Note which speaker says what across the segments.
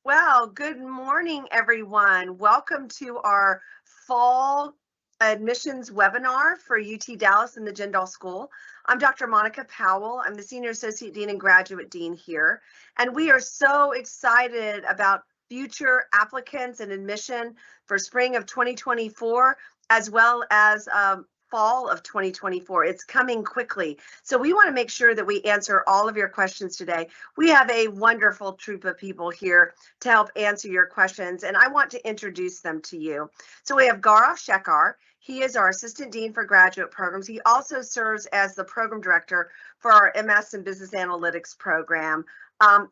Speaker 1: Well, good morning, everyone. Welcome to our fall admissions webinar for UT Dallas and the Jindal School. I'm Dr. Monica Powell. I'm the Senior Associate Dean and Graduate Dean here, and we are so excited about future applicants and admission for spring of 2024, as well as fall of 2024. It's coming quickly. So we want to make sure that we answer all of your questions today. We have a wonderful troop of people here to help answer your questions, and I want to introduce them to you. So we have Gaurav Shekhar. He is our Assistant Dean for Graduate Programs. He also serves as the Program Director for our MS in Business Analytics program.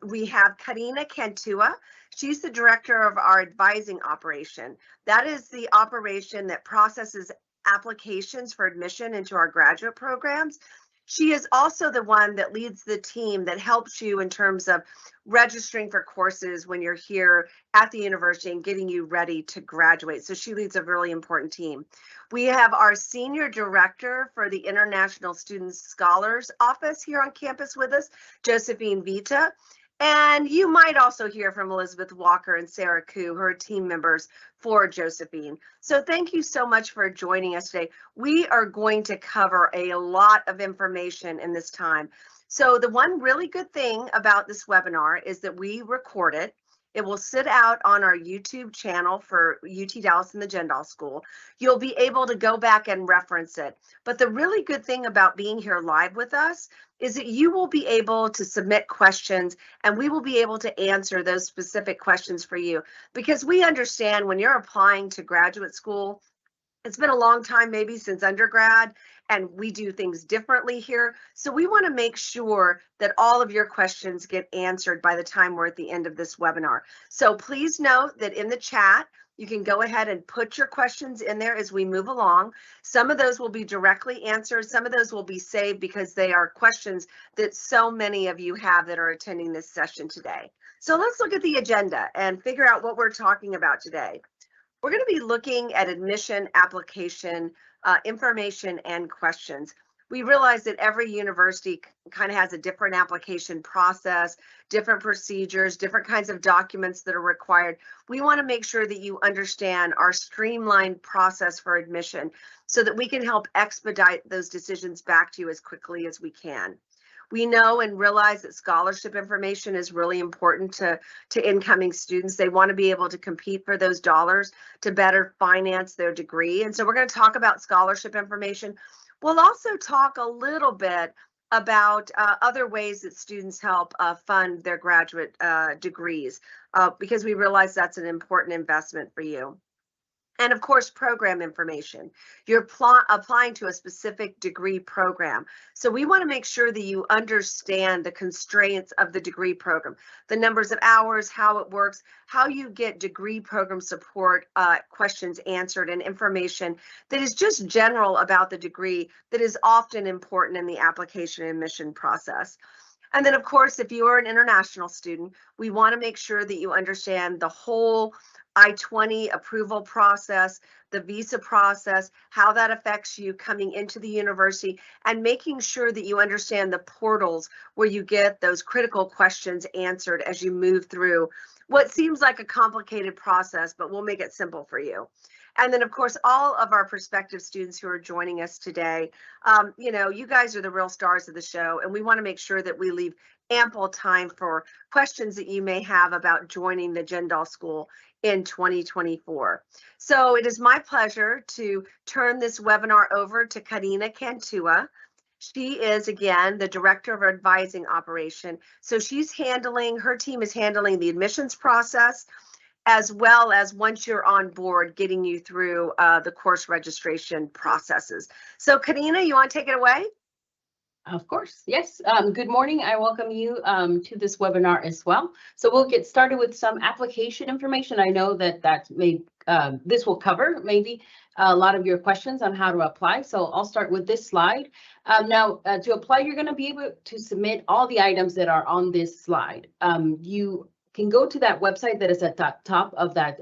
Speaker 1: We have Corina Cantua. She's the Director of our Advising Operation. That is the operation that processes applications for admission into our graduate programs. She is also the one that leads the team that helps you in terms of registering for courses when you're here at the university and getting you ready to graduate. So she leads a really important team. We have our Senior Director for the International Student Scholars Office here on campus with us, Josephine Vitta. And you might also hear from Elizabeth Walker and Sarah Koo, her team members for Josephine. So thank you so much for joining us today. We are going to cover a lot of information in this time. So the one really good thing about this webinar is that we record it. It will sit out on our YouTube channel for UT Dallas and the Jindal School. You'll be able to go back and reference it. But the really good thing about being here live with us is that you will be able to submit questions and we will be able to answer those specific questions for you, because we understand when you're applying to graduate school, it's been a long time maybe since undergrad, and we do things differently here. So we want to make sure that all of your questions get answered by the time we're at the end of this webinar. So please note that in the chat, you can go ahead and put your questions in there as we move along. Some of those will be directly answered. Some of those will be saved because they are questions that so many of you have that are attending this session today. So let's look at the agenda and figure out what we're talking about today. We're going to be looking at admission application information and questions. We realize that every university kind of has a different application process, different procedures, different kinds of documents that are required. We want to make sure that you understand our streamlined process for admission so that we can help expedite those decisions back to you as quickly as we can. We know and realize that scholarship information is really important to incoming students. They want to be able to compete for those dollars to better finance their degree. And so we're going to talk about scholarship information. We'll also talk a little bit about other ways that students help fund their graduate degrees, because we realize that's an important investment for you. And of course, program information. You're applying to a specific degree program. So we want to make sure that you understand the constraints of the degree program, the numbers of hours, how it works, how you get degree program support questions answered, and information that is just general about the degree that is often important in the application and admission process. And then, of course, if you are an international student, we want to make sure that you understand the whole I-20 approval process, the visa process, how that affects you coming into the university, and making sure that you understand the portals where you get those critical questions answered as you move through what seems like a complicated process, but we'll make it simple for you. And then, of course, all of our prospective students who are joining us today, you guys are the real stars of the show, and we want to make sure that we leave ample time for questions that you may have about joining the Jindal School in 2024. So it is my pleasure to turn this webinar over to Corina Cantua. She is, again, the Director of our Advising Operation. So her team is handling the admissions process, as well as once you're on board, getting you through the course registration processes. So Corina, you want to take it away?
Speaker 2: Of course, yes. Good morning. I welcome you to this webinar as well. So we'll get started with some application information. I know that this will cover maybe a lot of your questions on how to apply. So I'll start with this slide. Now, to apply, you're going to be able to submit all the items that are on this slide. You can go to that website that is at the top of that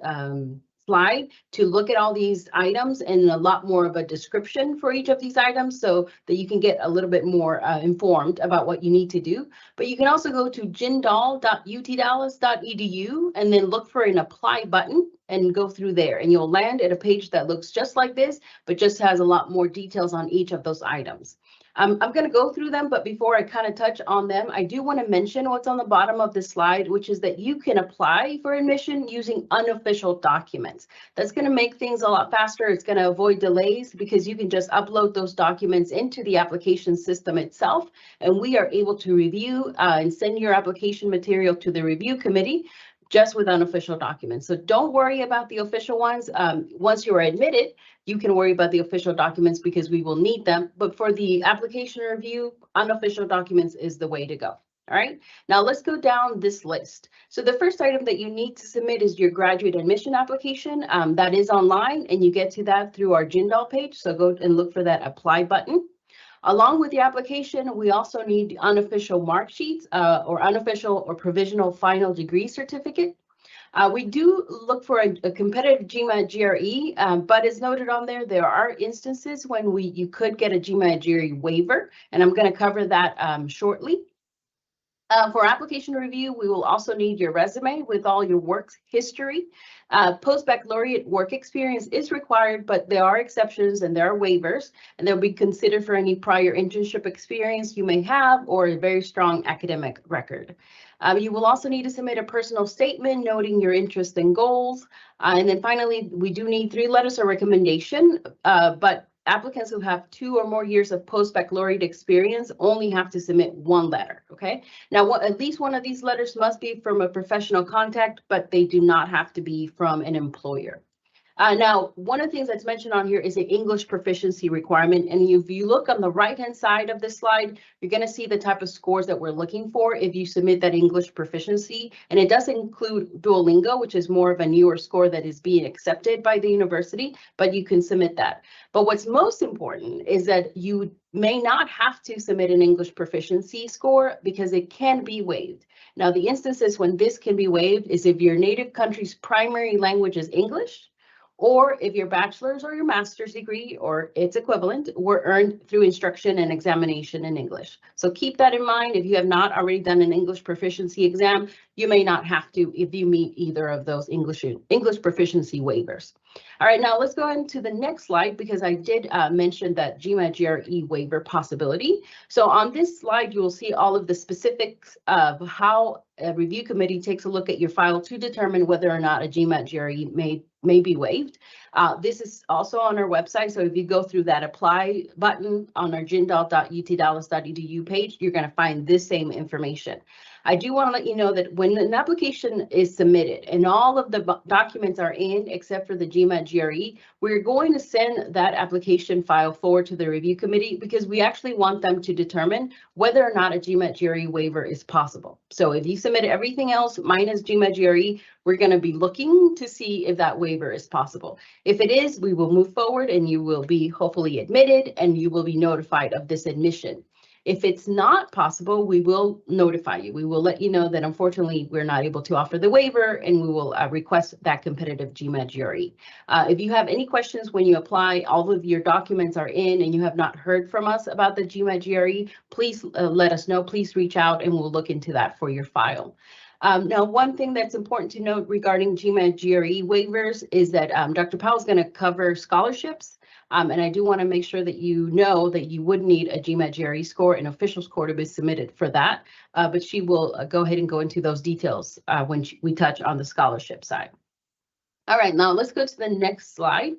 Speaker 2: slide to look at all these items and a lot more of a description for each of these items so that you can get a little bit more informed about what you need to do. But you can also go to jindal.utdallas.edu and then look for an apply button and go through there, and you'll land at a page that looks just like this, but just has a lot more details on each of those items. I'm going to go through them, but before I kind of touch on them, I do want to mention what's on the bottom of the slide, which is that you can apply for admission using unofficial documents. That's going to make things a lot faster. It's going to avoid delays because you can just upload those documents into the application system itself, and we are able to review and send your application material to the review committee just with unofficial documents. So don't worry about the official ones. Once you are admitted, you can worry about the official documents because we will need them. But for the application review, unofficial documents is the way to go. All right, now let's go down this list. So the first item that you need to submit is your graduate admission application. That is online, and you get to that through our Jindal page. So go and look for that apply button. Along with the application, we also need unofficial mark sheets or unofficial or provisional final degree certificate. We do look for a competitive GMAT GRE, but as noted on there, there are instances when you could get a GMAT GRE waiver, and I'm going to cover that shortly. For application review, we will also need your resume with all your work history. Post-baccalaureate work experience is required, but there are exceptions and there are waivers, and they'll be considered for any prior internship experience you may have or a very strong academic record. You will also need to submit a personal statement noting your interests and goals. And then finally, we do need 3 letters of recommendation, but applicants who have 2 or more years of post-baccalaureate experience only have to submit 1 letter, okay? Now, at least one of these letters must be from a professional contact, but they do not have to be from an employer. Now, one of the things that's mentioned on here is an English proficiency requirement. And if you look on the right-hand side of this slide, you're going to see the type of scores that we're looking for if you submit that English proficiency. And it does include Duolingo, which is more of a newer score that is being accepted by the university, but you can submit that. But what's most important is that you may not have to submit an English proficiency score because it can be waived. Now, the instances when this can be waived is if your native country's primary language is English, or if your bachelor's or your master's degree or its equivalent were earned through instruction and examination in English. So keep that in mind. If you have not already done an English proficiency exam, you may not have to if you meet either of those English proficiency waivers. All right, now let's go into the next slide because I did mention that GMAT GRE waiver possibility. So on this slide, you will see all of the specifics of how a review committee takes a look at your file to determine whether or not a GMAT GRE may be waived. This is also on our website. So if you go through that apply button on our jindal.utdallas.edu page, you're going to find this same information. I do want to let you know that when an application is submitted and all of the documents are in except for the GMAT GRE, we're going to send that application file forward to the review committee because we actually want them to determine whether or not a GMAT GRE waiver is possible. So if you submit everything else minus GMAT GRE, we're going to be looking to see if that waiver is possible. If it is, we will move forward and you will be hopefully admitted and you will be notified of this admission. If it's not possible, we will notify you. We will let you know that unfortunately we're not able to offer the waiver and we will request that competitive GMAT GRE. If you have any questions when you apply, all of your documents are in and you have not heard from us about the GMAT GRE, please let us know. Please reach out and we'll look into that for your file. Now, one thing that's important to note regarding GMAT GRE waivers is that Dr. Powell is going to cover scholarships. And I do want to make sure that you know that you would need a GMAT GRE score, an official score to be submitted for that. But she will go ahead and go into those details when we touch on the scholarship side. All right, now let's go to the next slide,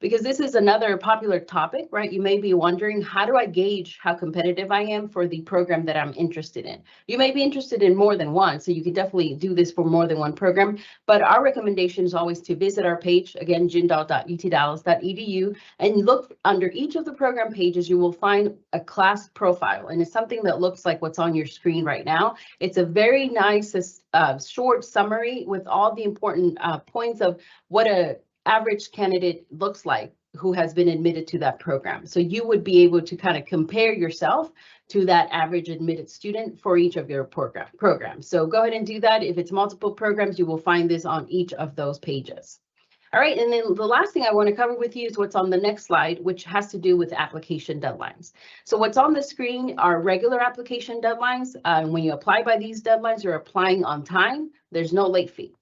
Speaker 2: because this is another popular topic, right? You may be wondering, how do I gauge how competitive I am for the program that I'm interested in? You may be interested in more than one, so you can definitely do this for more than one program, but our recommendation is always to visit our page, again, jindal.utdallas.edu, and look under each of the program pages. You will find a class profile, and it's something that looks like what's on your screen right now. It's a very nice short summary with all the important points of what a average candidate looks like who has been admitted to that program. So you would be able to kind of compare yourself to that average admitted student for each of your programs. So go ahead and do that. If it's multiple programs, you will find this on each of those pages. All right, and then the last thing I want to cover with you is what's on the next slide, which has to do with application deadlines. So what's on the screen are regular application deadlines. When you apply by these deadlines, you're applying on time. There's no late fee.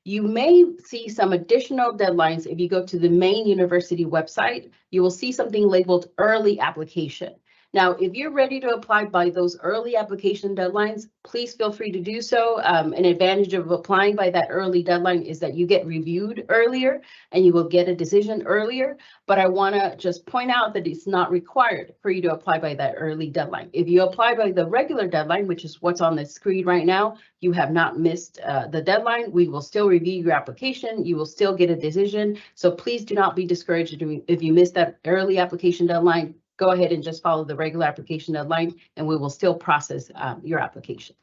Speaker 2: You may see some additional deadlines if you go to the main university website. You will see something labeled early application. Now, if you're ready to apply by those early application deadlines, please feel free to do so. An advantage of applying by that early deadline is that you get reviewed earlier and you will get a decision earlier. But I want to just point out that it's not required for you to apply by that early deadline. If you apply by the regular deadline, which is what's on the screen right now, you have not missed the deadline. We will still review your application. You will still get a decision. So please do not be discouraged if you miss that early application deadline. Go ahead and just follow the regular application deadline, and we will still process your application.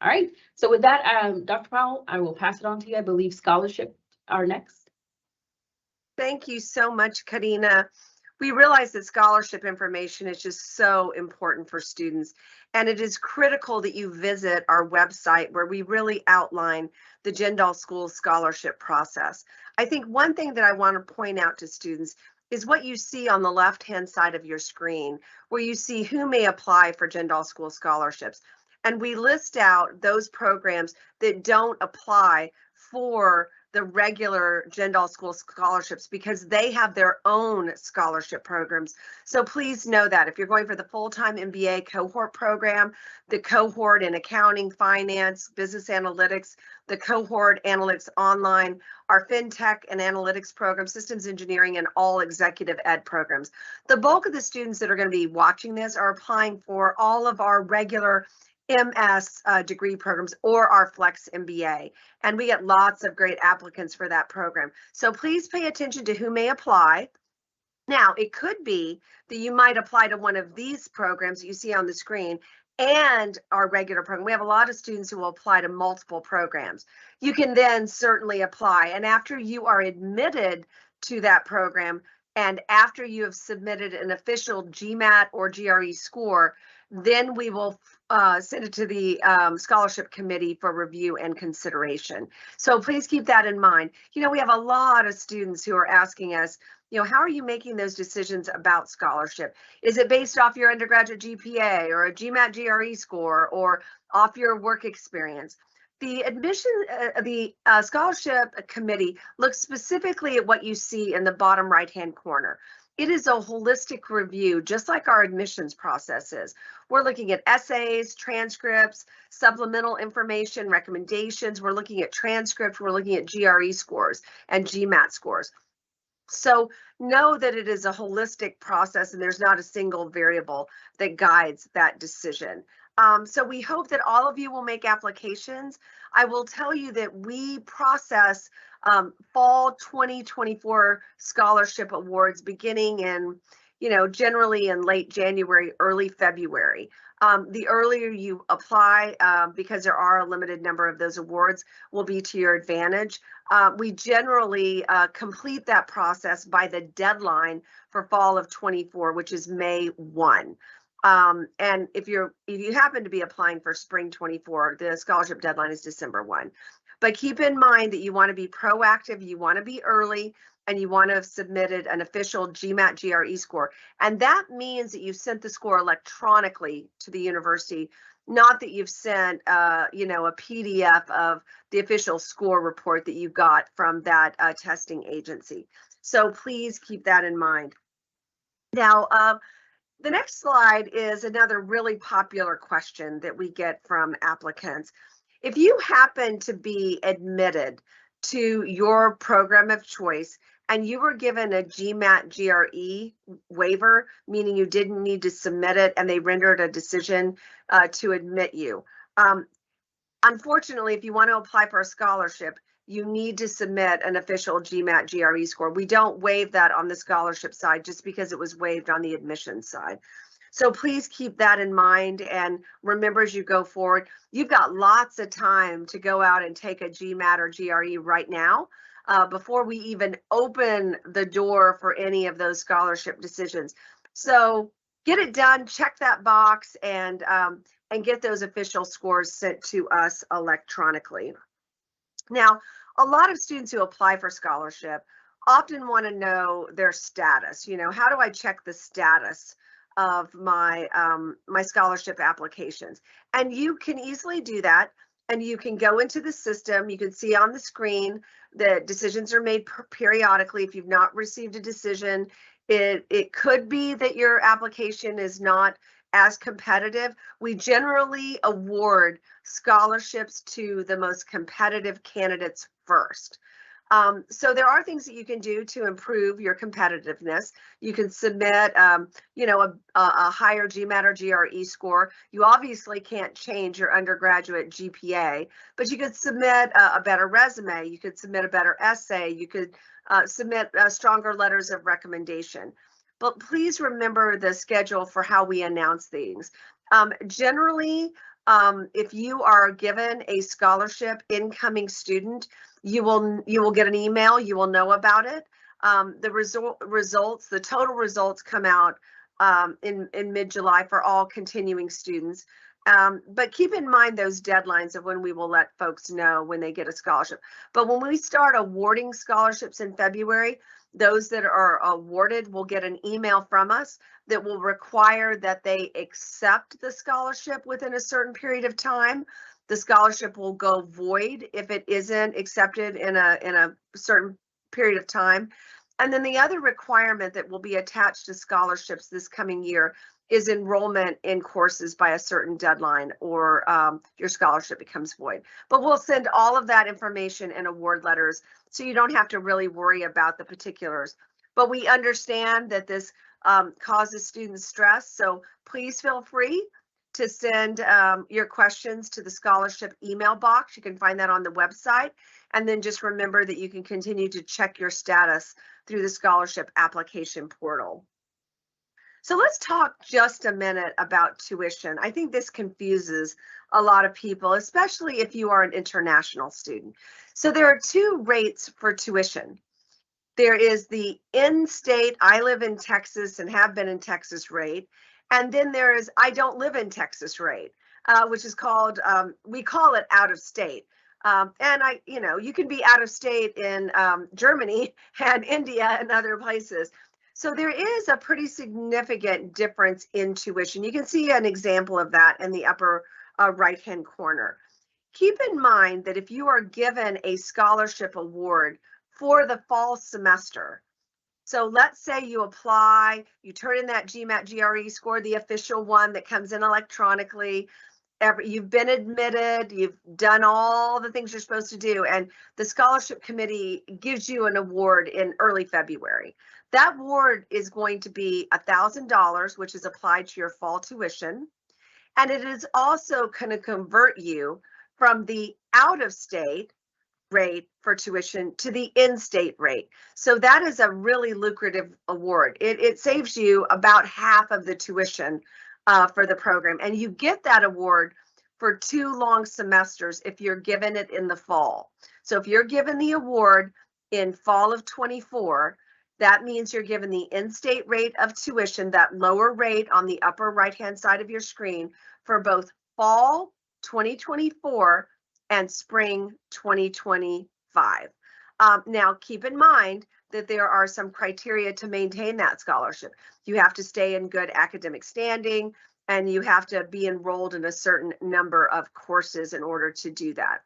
Speaker 2: All right. So with that, Dr. Powell, I will pass it on to you. I believe scholarship are next.
Speaker 1: Thank you so much, Corina. We realize that scholarship information is just so important for students, and it is critical that you visit our website where we really outline the Jindal School scholarship process. I think one thing that I want to point out to students is what you see on the left-hand side of your screen, where you see who may apply for Jindal School scholarships. And we list out those programs that don't apply for the regular Jindal School scholarships because they have their own scholarship programs. So please know that if you're going for the full-time MBA cohort program, the cohort in accounting, finance, business analytics, the cohort analytics online, our fintech and analytics program, systems engineering, and all executive ed programs. The bulk of the students that are going to be watching this are applying for all of our regular MS degree programs or our Flex MBA. And we get lots of great applicants for that program. So please pay attention to who may apply. Now, it could be that you might apply to one of these programs that you see on the screen and our regular program. We have a lot of students who will apply to multiple programs. You can then certainly apply. And after you are admitted to that program, and after you have submitted an official GMAT or GRE score, then we will send it to the scholarship committee for review and consideration. So please keep that in mind. You know, we have a lot of students who are asking us, you know, how are you making those decisions about scholarship? Is it based off your undergraduate GPA or a GMAT GRE score or off your work experience? The scholarship committee looks specifically at what you see in the bottom right-hand corner. It is a holistic review, just like our admissions process is. We're looking at essays, transcripts, supplemental information, recommendations. We're looking at transcripts. We're looking at GRE scores and GMAT scores. So know that it is a holistic process and there's not a single variable that guides that decision. So we hope that all of you will make applications. I will tell you that we process fall 2024 scholarship awards beginning in, you know, generally in late January, early February. The earlier you apply, because there are a limited number of those awards, will be to your advantage. We generally complete that process by the deadline for fall of 24, which is May 1. And if you happen to be applying for spring 24, the scholarship deadline is December 1. But keep in mind that you want to be proactive, you want to be early, and you want to have submitted an official GMAT GRE score. And that means that you sent the score electronically to the university, not that you've sent you know, a PDF of the official score report that you got from that testing agency. So please keep that in mind. Now, the next slide is another really popular question that we get from applicants. If you happen to be admitted to your program of choice and you were given a GMAT GRE waiver, meaning you didn't need to submit it and they rendered a decision to admit you. Unfortunately, if you want to apply for a scholarship, you need to submit an official GMAT GRE score. We don't waive that on the scholarship side just because it was waived on the admissions side. So please keep that in mind and remember as you go forward, you've got lots of time to go out and take a GMAT or GRE right now before we even open the door for any of those scholarship decisions. So get it done, check that box, and get those official scores sent to us electronically. Now, a lot of students who apply for scholarship often want to know their status. You know, how do I check the status of my my scholarship applications? And you can easily do that. And you can go into the system. You can see on the screen that decisions are made periodically. If you've not received a decision, it could be that your application is not as competitive. We generally award scholarships to the most competitive candidates first. So there are things that you can do to improve your competitiveness. You can submit, you know, a higher GMAT or GRE score. You obviously can't change your undergraduate GPA, but you could submit a better resume. You could submit a better essay. You could submit stronger letters of recommendation. But please remember the schedule for how we announce things. Generally, if you are given a scholarship incoming student, you will get an email. You will know about it. The total results come out in mid-July for all continuing students. But keep in mind those deadlines of when we will let folks know when they get a scholarship. But when we start awarding scholarships in February, those that are awarded will get an email from us that will require that they accept the scholarship within a certain period of time. The scholarship will go void if it isn't accepted in a certain period of time. And then the other requirement that will be attached to scholarships this coming year is enrollment in courses by a certain deadline, or your scholarship becomes void. But we'll send all of that information in award letters, so you don't have to really worry about the particulars. But we understand that this causes students stress, so please feel free to send your questions to the scholarship email box. You can find that on the website. And then just remember that you can continue to check your status through the scholarship application portal. So let's talk just a minute about tuition. I think this confuses a lot of people, especially if you are an international student. So there are two rates for tuition. There is the in-state, I live in Texas and have been in Texas rate. And then there is I don't live in Texas rate, which is called, we call it out of state. And you can be out of state in Germany and India and other places. So there is a pretty significant difference in tuition. You can see an example of that in the upper right-hand corner. Keep in mind that if you are given a scholarship award for the fall semester, so let's say you apply, you turn in that GMAT GRE score, the official one that comes in electronically. You've been admitted, you've done all the things you're supposed to do, and the scholarship committee gives you an award in early February. That award is going to be $1,000, which is applied to your fall tuition. And it is also going to convert you from the out-of-state rate for tuition to the in-state rate. So that is a really lucrative award. It saves you about half of the tuition for the program. And you get that award for 2 long semesters if you're given it in the fall. So if you're given the award in fall of 24, that means you're given the in-state rate of tuition, that lower rate on the upper right-hand side of your screen, for both fall 2024 and spring 2025. Now, keep in mind that there are some criteria to maintain that scholarship. You have to stay in good academic standing, and you have to be enrolled in a certain number of courses in order to do that.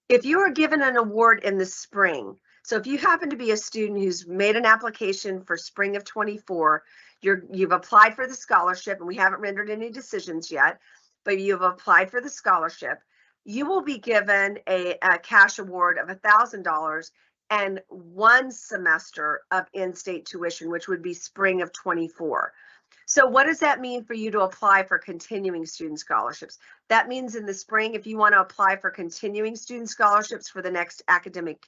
Speaker 1: If you are given an award in the spring, so if you happen to be a student who's made an application for spring of 24, you've applied for the scholarship, and we haven't rendered any decisions yet, but you've applied for the scholarship, you will be given a cash award of $1,000 and 1 semester of in-state tuition, which would be spring of 24. So what does that mean for you to apply for continuing student scholarships? That means in the spring, if you want to apply for continuing student scholarships for the next academic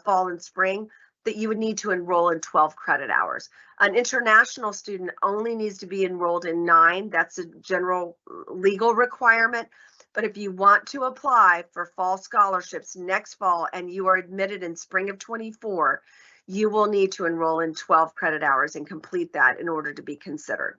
Speaker 1: fall and spring, that you would need to enroll in 12 credit hours. An international student only needs to be enrolled in 9. That's a general legal requirement. But if you want to apply for fall scholarships next fall and you are admitted in spring of 24, you will need to enroll in 12 credit hours and complete that in order to be considered.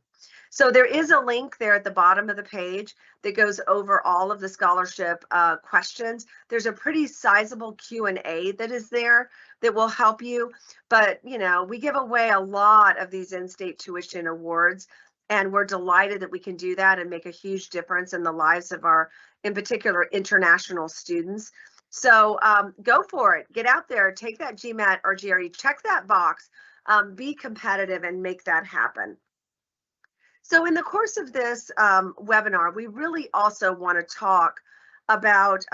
Speaker 1: So there is a link there at the bottom of the page that goes over all of the scholarship questions. There's a pretty sizable Q&A that is there that will help you. But, you know, we give away a lot of these in-state tuition awards, and we're delighted that we can do that and make a huge difference in the lives of our, in particular, international students. So go for it. Get out there, take that GMAT or GRE, check that box, be competitive and make that happen. So in the course of this webinar, we really also want to talk about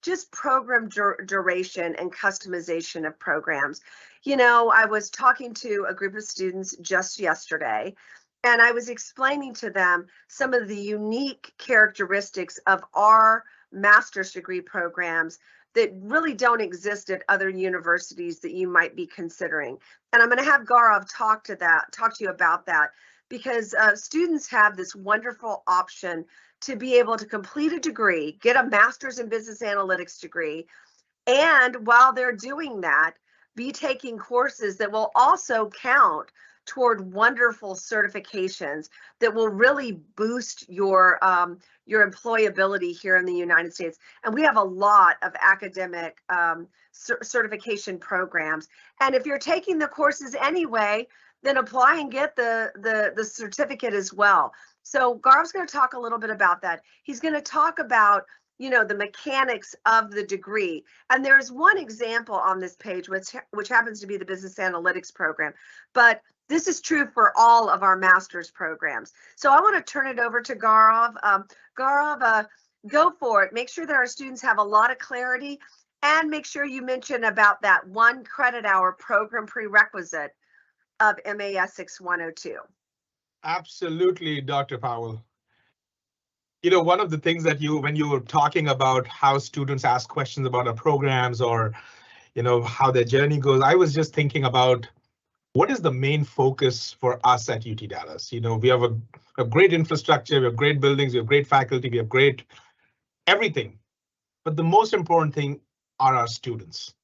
Speaker 1: just program duration and customization of programs. You know, I was talking to a group of students just yesterday, and I was explaining to them some of the unique characteristics of our master's degree programs that really don't exist at other universities that you might be considering. And I'm going to have Gaurav talk to you about that, because students have this wonderful option to be able to complete a degree, get a master's in business analytics degree, and while they're doing that, be taking courses that will also count toward wonderful certifications that will really boost your employability here in the United States. And we have a lot of academic certification programs. And if you're taking the courses anyway, then apply and get the certificate as well. So Gaurav's going to talk a little bit about that. He's going to talk about, you know, the mechanics of the degree. And there's one example on this page, which happens to be the business analytics program. But this is true for all of our master's programs. So I want to turn it over to Gaurav. Gaurav, go for it. Make sure that our students have a lot of clarity, and make sure you mention about that 1 credit hour program prerequisite of MAS 6102.
Speaker 3: Absolutely, Dr. Powell. You know, one of the things that when you were talking about how students ask questions about our programs, or, you know, how their journey goes, I was just thinking about what is the main focus for us at UT Dallas. You know, we have a great infrastructure, we have great buildings, we have great faculty, we have great everything. But the most important thing are our students.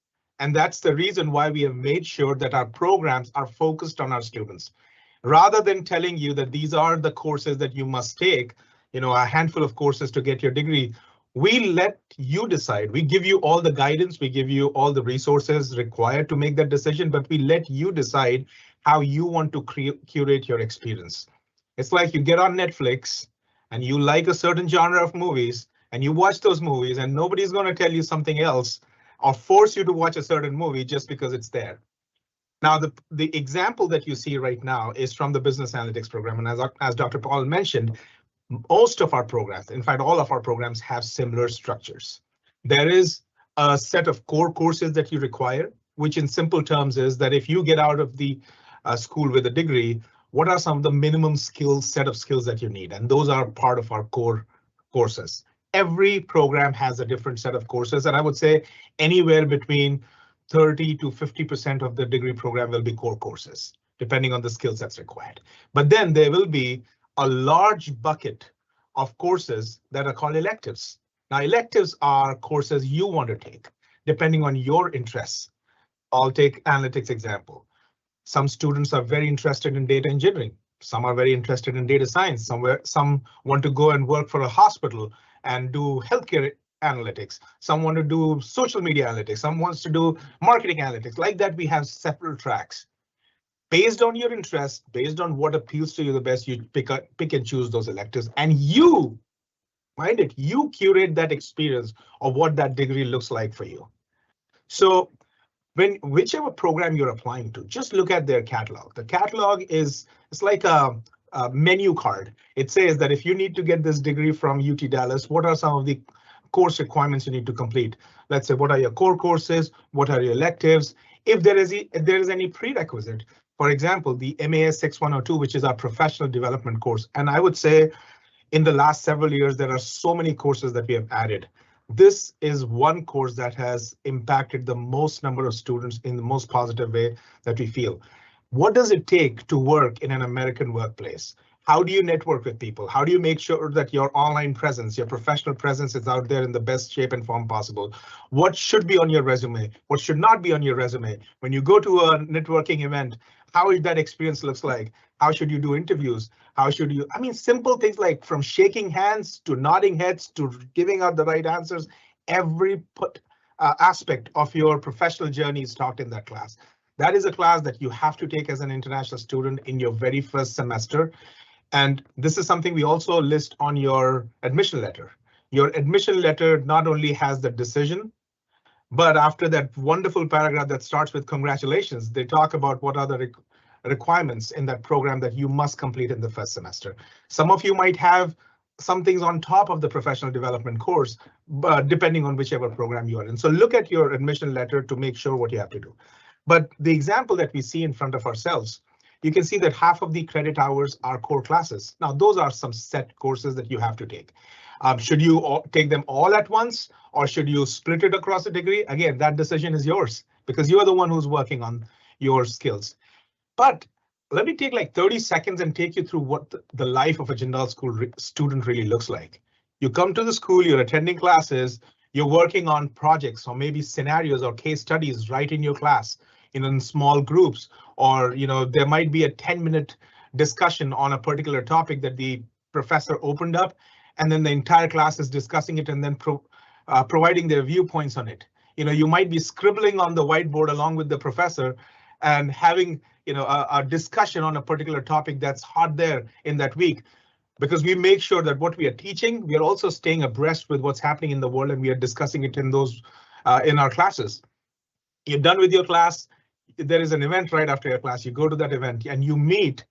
Speaker 3: And that's the reason why we have made sure that our programs are focused on our students. Rather than telling you that these are the courses that you must take, you know, a handful of courses to get your degree, we let you decide. We give you all the guidance, we give you all the resources required to make that decision, but we let you decide how you want to curate your experience. It's like you get on Netflix and you like a certain genre of movies and you watch those movies, and nobody's going to tell you something else or force you to watch a certain movie just because it's there. Now, the example that you see right now is from the business analytics program. And as Dr. Powell mentioned, most of our programs, in fact, all of our programs have similar structures. There is a set of core courses that you require, which in simple terms is that if you get out of the school with a degree, what are some of the minimum set of skills that you need? And those are part of our core courses. Every program has a different set of courses, and I would say anywhere between 30 to 50% of the degree program will be core courses, depending on the skill sets required. But then there will be a large bucket of courses that are called electives. Now, electives are courses you want to take, depending on your interests. I'll take analytics example. Some students are very interested in data engineering. Some are very interested in data science. Some want to go and work for a hospital and do healthcare analytics. Some want to do social media analytics. Some wants to do marketing analytics. Like that, we have several tracks. Based on your interest, based on what appeals to you the best, you pick and choose those electives, and you curate that experience of what that degree looks like for you. So whichever program you're applying to, just look at their catalog. The catalog it's like a menu card. It says that if you need to get this degree from UT Dallas, what are some of the course requirements you need to complete? Let's say, what are your core courses? What are your electives? If there is any prerequisite, for example, the MAS 6102, which is our professional development course. And I would say in the last several years, there are so many courses that we have added. This is one course that has impacted the most number of students in the most positive way that we feel. What does it take to work in an American workplace? How do you network with people? How do you make sure that your online presence, your professional presence is out there in the best shape and form possible? What should be on your resume? What should not be on your resume? When you go to a networking event, how that experience looks like. How should you do interviews? How should you, I mean, simple things like from shaking hands to nodding heads to giving out the right answers. Every aspect of your professional journey is taught in that class. That is a class that you have to take as an international student in your very first semester. And this is something we also list on your admission letter. Your admission letter not only has the decision, but after that wonderful paragraph that starts with congratulations, they talk about what are the requirements in that program that you must complete in the first semester. Some of you might have some things on top of the professional development course, but depending on whichever program you are in. So look at your admission letter to make sure what you have to do. But the example that we see in front of ourselves, you can see that half of the credit hours are core classes. Now, those are some set courses that you have to take. Should you take them all at once, or should you split it across a degree? Again, that decision is yours because you are the one who's working on your skills. But let me take like 30 seconds and take you through what the life of a Jindal school student really looks like. You come to the school, you're attending classes, you're working on projects or maybe scenarios or case studies right in your class, in small groups, or there might be a 10-minute discussion on a particular topic that the professor opened up, and then the entire class is discussing it and then providing their viewpoints on it. You might be scribbling on the whiteboard along with the professor and having a discussion on a particular topic that's hot there in that week, because we make sure that what we are teaching, we are also staying abreast with what's happening in the world, and we are discussing it in those in our classes. You're done with your class. There is an event right after your class. You go to that event and you meet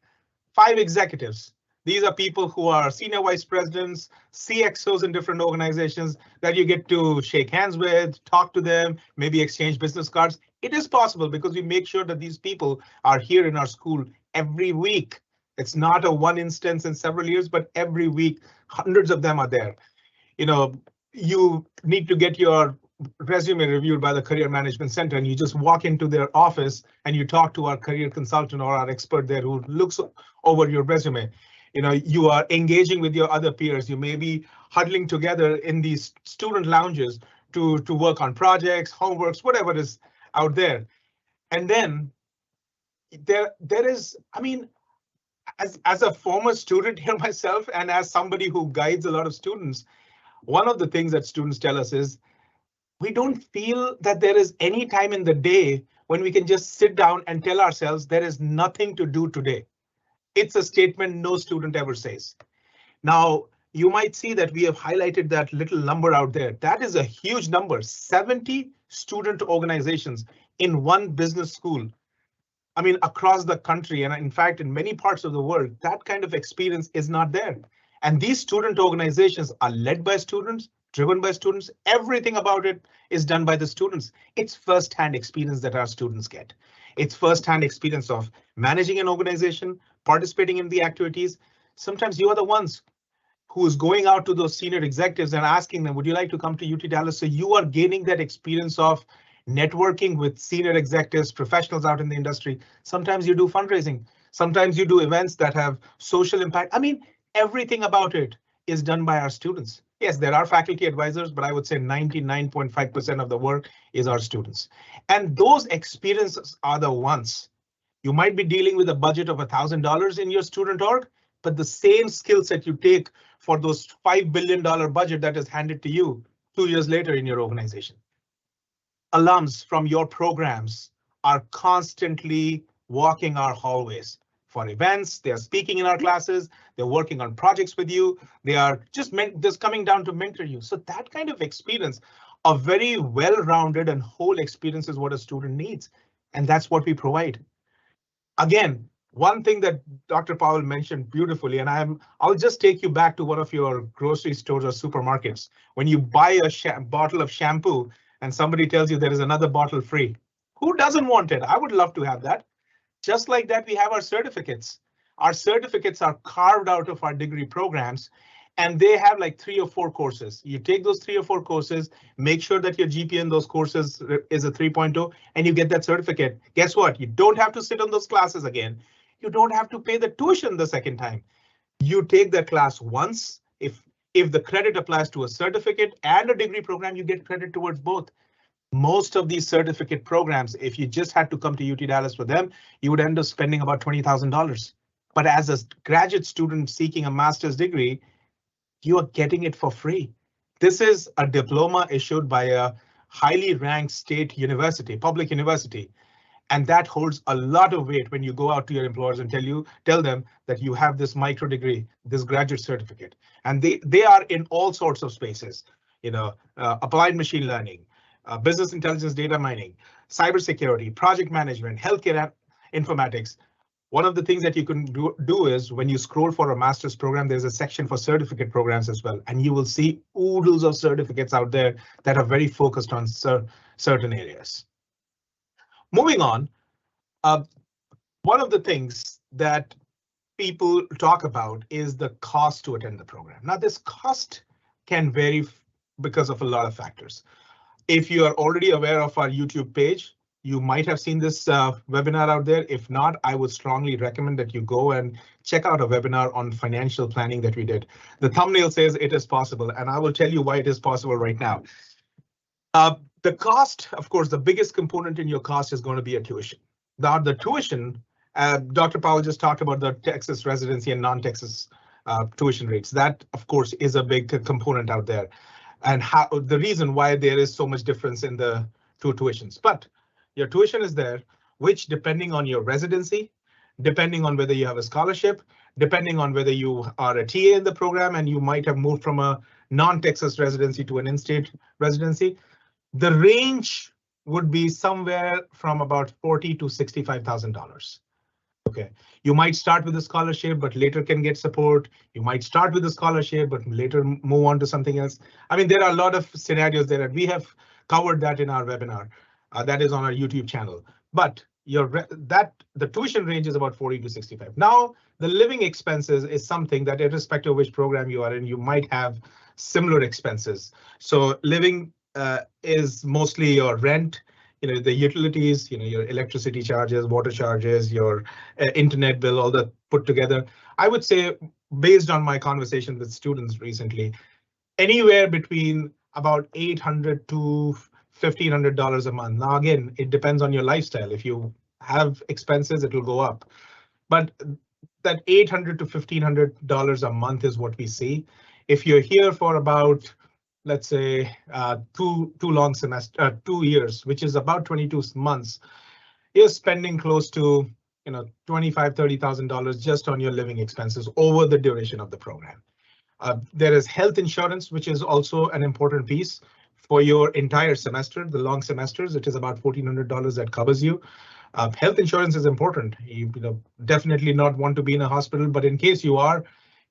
Speaker 3: 5 executives. These are people who are senior vice presidents, CXOs in different organizations that you get to shake hands with, talk to them, maybe exchange business cards. It is possible because we make sure that these people are here in our school every week. It's not a one instance in several years, but every week, hundreds of them are there. You need to get your resume reviewed by the Career Management Center, and you just walk into their office and you talk to our career consultant or our expert there who looks over your resume. You are engaging with your other peers. You may be huddling together in these student lounges to work on projects, homeworks, whatever is out there. And then there is, I mean, as a former student here myself, and as somebody who guides a lot of students, one of the things that students tell us is we don't feel that there is any time in the day when we can just sit down and tell ourselves there is nothing to do today. It's a statement no student ever says. Now, you might see that we have highlighted that little number out there. That is a huge number, 70 student organizations in one business school. I mean, across the country, and in fact, in many parts of the world, that kind of experience is not there. And these student organizations are led by students, driven by students. Everything about it is done by the students. It's first-hand experience that our students get. It's first-hand experience of managing an organization, participating in the activities. Sometimes you are the ones who is going out to those senior executives and asking them, would you like to come to UT Dallas? So you are gaining that experience of networking with senior executives, professionals out in the industry. Sometimes you do fundraising. Sometimes you do events that have social impact. I mean, everything about it is done by our students. Yes, there are faculty advisors, but I would say 99.5% of the work is our students. And those experiences are the ones. You might be dealing with a budget of $1,000 in your student org, but the same skill set you take for those $5 billion budget that is handed to you 2 years later in your organization. Alums from your programs are constantly walking our hallways for events. They are speaking in our classes. They're working on projects with you. They are just coming down to mentor you. So that kind of experience, a very well-rounded and whole experience, is what a student needs. And that's what we provide. Again, one thing that Dr. Powell mentioned beautifully, and I'll just take you back to one of your grocery stores or supermarkets. When you buy a bottle of shampoo and somebody tells you there is another bottle free, who doesn't want it? I would love to have that. Just like that, we have our certificates. Our certificates are carved out of our degree programs, and they have like 3 or 4 courses. You take those 3 or 4 courses, make sure that your GPA in those courses is a 3.0, and you get that certificate. Guess what? You don't have to sit on those classes again. You don't have to pay the tuition the second time. You take that class once. If the credit applies to a certificate and a degree program, you get credit towards both. Most of these certificate programs, if you just had to come to UT Dallas for them, you would end up spending about $20,000. But as a graduate student seeking a master's degree, you are getting it for free. This is a diploma issued by a highly ranked state university, public university. And that holds a lot of weight when you go out to your employers and tell them that you have this micro degree, this graduate certificate. And they are in all sorts of spaces, applied machine learning, business intelligence, data mining, cybersecurity, project management, healthcare informatics. One of the things that you can do is when you scroll for a master's program, there's a section for certificate programs as well. And you will see oodles of certificates out there that are very focused on certain areas. Moving on, one of the things that people talk about is the cost to attend the program. Now, this cost can vary because of a lot of factors. If you are already aware of our YouTube page, you might have seen this webinar out there. If not, I would strongly recommend that you go and check out a webinar on financial planning that we did. The thumbnail says it is possible, and I will tell you why it is possible right now. The cost, of course, the biggest component in your cost is going to be a tuition. Now, the tuition, Dr. Powell just talked about the Texas residency and non-Texas tuition rates. That, of course, is a big component out there, and how the reason why there is so much difference in the two tuitions. But your tuition is there, which depending on your residency, depending on whether you have a scholarship, depending on whether you are a TA in the program and you might have moved from a non-Texas residency to an in-state residency, the range would be somewhere from about $40,000 to $65,000. Okay, you might start with a scholarship, but later can get support. You might start with a scholarship, but later move on to something else. I mean, there are a lot of scenarios there, and we have covered that in our webinar. That is on our YouTube channel. But the tuition range is about 40 to 65. Now, the living expenses is something that, irrespective of which program you are in, you might have similar expenses. So living is mostly your rent, the utilities, your electricity charges, water charges, your internet bill, all that put together. I would say, based on my conversation with students recently, anywhere between about $800 to $1,500 a month. Now, again, it depends on your lifestyle. If you have expenses, it will go up. But that $800 to $1,500 a month is what we see. If you're here for about, let's say, 2 years, which is about 22 months, you're spending close to $25,000, $30,000 just on your living expenses over the duration of the program. There is health insurance, which is also an important piece for your entire semester. The long semesters, it is about $1,400 that covers you. Health insurance is important. You definitely not want to be in a hospital, but in case you are,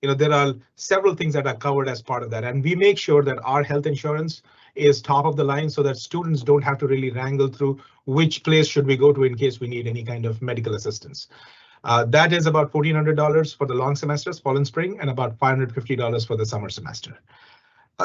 Speaker 3: there are several things that are covered as part of that. And we make sure that our health insurance is top of the line so that students don't have to really wrangle through which place should we go to in case we need any kind of medical assistance. That is about $1,400 for the long semesters, fall and spring, and about $550 for the summer semester.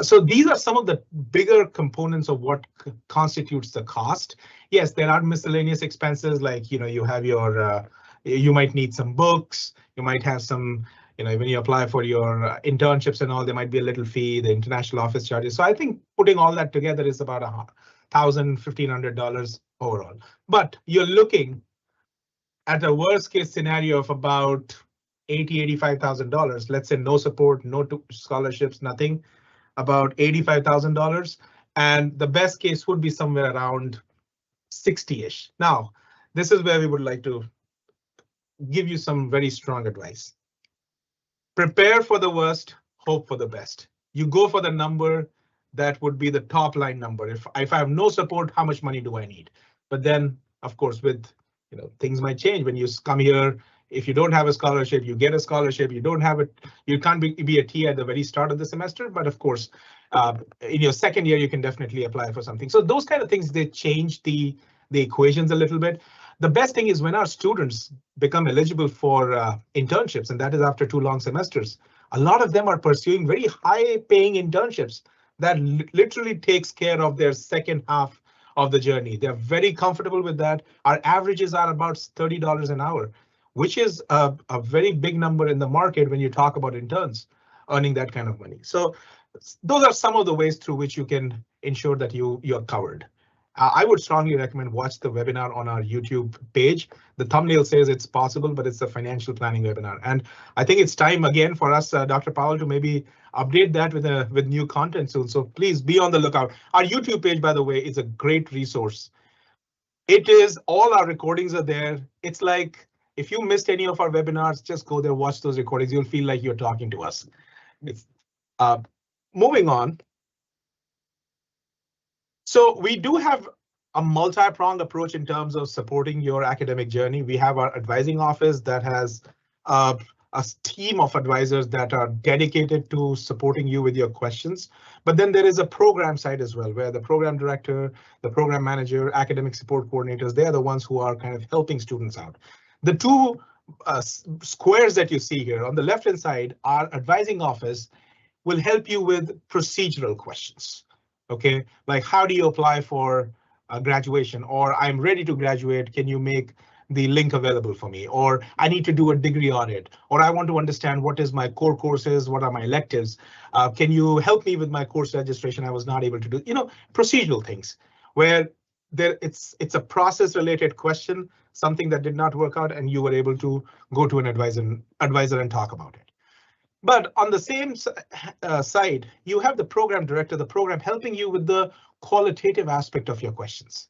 Speaker 3: So these are some of the bigger components of what constitutes the cost. Yes, there are miscellaneous expenses like, you have your, you might need some books, you might have some, when you apply for your internships and all, there might be a little fee, the international office charges. So I think putting all that together is about $1,000, $1,500 overall. But you're looking at a worst case scenario of about $80,000, $85,000. Let's say no support, no scholarships, nothing. About $85,000, and the best case would be somewhere around 60-ish. Now, this is where we would like to give you some very strong advice. Prepare for the worst, hope for the best. You go for the number that would be the top line number. If I have no support, how much money do I need? But then, of course, with things might change when you come here. If you don't have a scholarship, you get a scholarship. You don't have it, you can't be a TA at the very start of the semester. But of course, in your second year, you can definitely apply for something. So those kind of things, they change the equations a little bit. The best thing is when our students become eligible for internships, and that is after 2 long semesters, a lot of them are pursuing very high paying internships that literally takes care of their second half of the journey. They're very comfortable with that. Our averages are about $30 an hour, which is a very big number in the market when you talk about interns earning that kind of money. So those are some of the ways through which you can ensure that you're covered. I would strongly recommend watch the webinar on our YouTube page. The thumbnail says it's possible, but it's a financial planning webinar. And I think it's time again for us, Dr. Powell, to maybe update that with new content soon. So please be on the lookout. Our YouTube page, by the way, is a great resource. It is, all our recordings are there. It's like if you missed any of our webinars, just go there, watch those recordings. You'll feel like you're talking to us. It's, moving on. So we do have a multi-pronged approach in terms of supporting your academic journey. We have our advising office that has a team of advisors that are dedicated to supporting you with your questions. But then there is a program side as well, where the program director, the program manager, academic support coordinators, they are the ones who are kind of helping students out. The two squares that you see here on the left-hand side, our advising office will help you with procedural questions. Okay, like how do you apply for graduation, or I'm ready to graduate, can you make the link available for me, or I need to do a degree audit, or I want to understand what is my core courses, what are my electives, can you help me with my course registration, I was not able to do, procedural things where it's a process related question, something that did not work out and you were able to go to an advisor and talk about it. But on the same side, you have the program director, the program helping you with the qualitative aspect of your questions.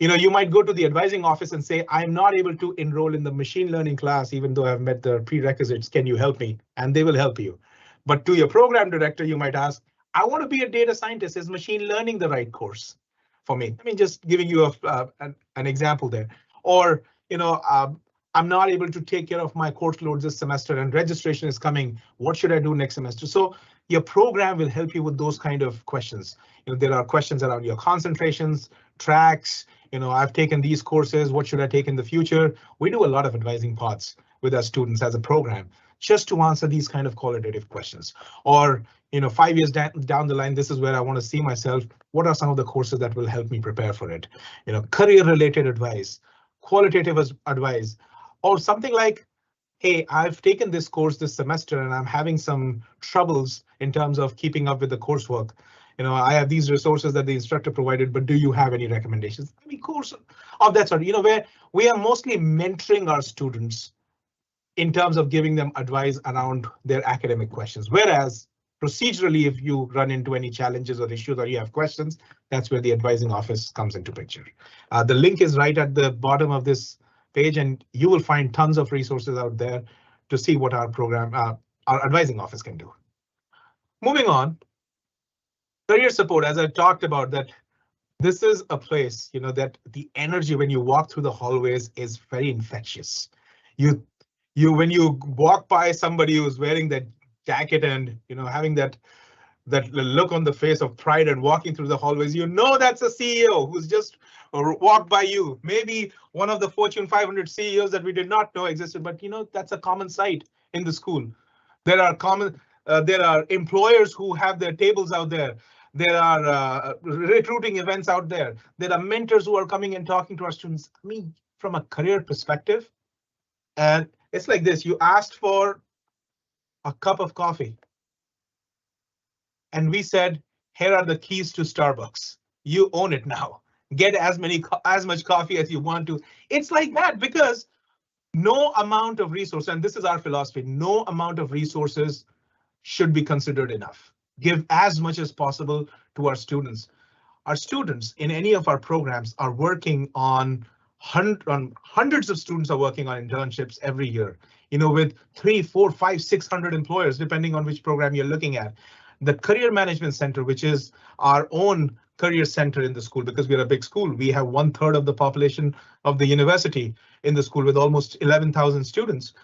Speaker 3: You might go to the advising office and say, I'm not able to enroll in the machine learning class, even though I've met the prerequisites. Can you help me? And they will help you. But to your program director, you might ask, I want to be a data scientist. Is machine learning the right course for me? I mean, just giving you an example there. Or, I'm not able to take care of my course loads this semester and registration is coming. What should I do next semester? So your program will help you with those kind of questions. There are questions around your concentrations, tracks. I've taken these courses. What should I take in the future? We do a lot of advising pods with our students as a program just to answer these kind of qualitative questions. Or, 5 years down the line, this is where I want to see myself. What are some of the courses that will help me prepare for it? Career related advice, qualitative advice. Or something like, hey, I've taken this course this semester and I'm having some troubles in terms of keeping up with the coursework. I have these resources that the instructor provided, but do you have any recommendations? I mean, course of that sort, where we are mostly mentoring our students in terms of giving them advice around their academic questions. Whereas procedurally, if you run into any challenges or issues or you have questions, that's where the advising office comes into picture. The link is right at the bottom of this page, and you will find tons of resources out there to see what our program, our advising office can do. Moving on, career support, as I talked about, that this is a place, that the energy when you walk through the hallways is very infectious. When you walk by somebody who's wearing that jacket and, having that look on the face of pride and walking through the hallways, that's a CEO who's just walked by you. Maybe one of the Fortune 500 CEOs that we did not know existed, but that's a common sight in the school. There are employers who have their tables out there. There are recruiting events out there. There are mentors who are coming and talking to our students. I mean, from a career perspective, and it's like this, you asked for a cup of coffee. And we said, here are the keys to Starbucks. You own it now. Get as much coffee as you want to. It's like that because no amount of resource, and this is our philosophy, no amount of resources should be considered enough. Give as much as possible to our students. Our students in any of our programs are working on hundreds of students are working on internships every year, with 300, 400, 500, 600 employers, depending on which program you're looking at. The Career Management Center, which is our own career center in the school, because we're a big school, we have 1/3 of the population of the university in the school with almost 11,000 students.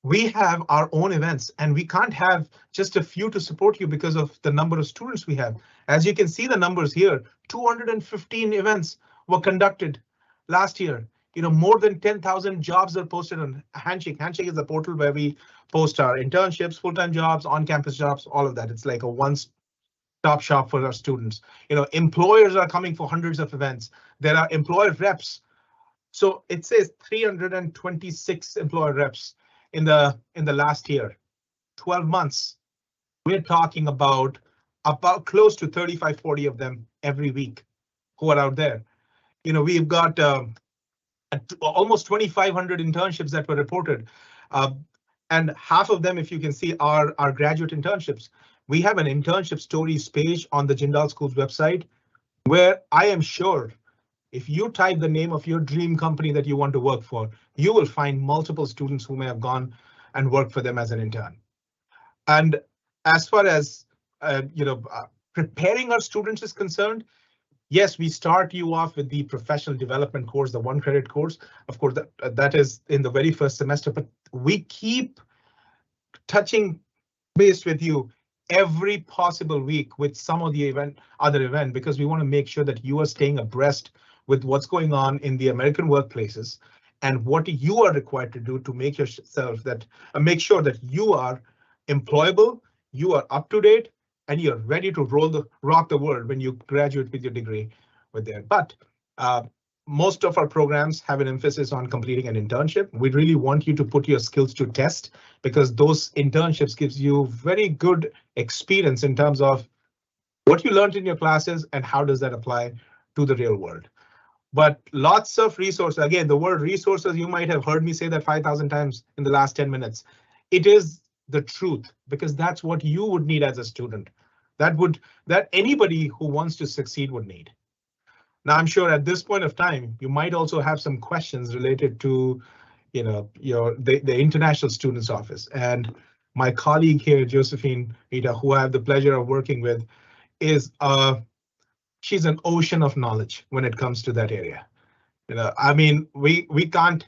Speaker 3: We have our own events and we can't have just a few to support you because of the number of students we have. As you can see the numbers here, 215 events were conducted last year. More than 10,000 jobs are posted on Handshake. Handshake is the portal where we post our internships, full-time jobs, on-campus jobs, all of that. It's like a one-stop shop for our students. Employers are coming for hundreds of events. There are employer reps. So it says 326 employer reps in the last year, 12 months. We're talking about close to 35, 40 of them every week who are out there. We've got almost 2,500 internships that were reported. And half of them, if you can see, are graduate internships. We have an internship stories page on the Jindal School's website, where I am sure if you type the name of your dream company that you want to work for, you will find multiple students who may have gone and worked for them as an intern. And as far as preparing our students is concerned, yes, we start you off with the professional development course, the 1 credit course. Of course, that is in the very first semester, but we keep touching base with you every possible week with some of the other event, because we want to make sure that you are staying abreast with what's going on in the American workplaces and what you are required to do to make yourself make sure that you are employable, you are up to date, and you're ready to rock the world when you graduate with your degree with there. But most of our programs have an emphasis on completing an internship. We really want you to put your skills to test, because those internships gives you very good experience in terms of what you learned in your classes and how does that apply to the real world. But lots of resources. Again, the word resources, you might have heard me say that 5,000 times in the last 10 minutes. It is the truth, because that's what you would need as a student. That anybody who wants to succeed would need. Now, I'm sure at this point of time, you might also have some questions related to, the International Students Office. And my colleague here, Josephine Vitta, who I have the pleasure of working with, is she's an ocean of knowledge when it comes to that area. I mean, we can't.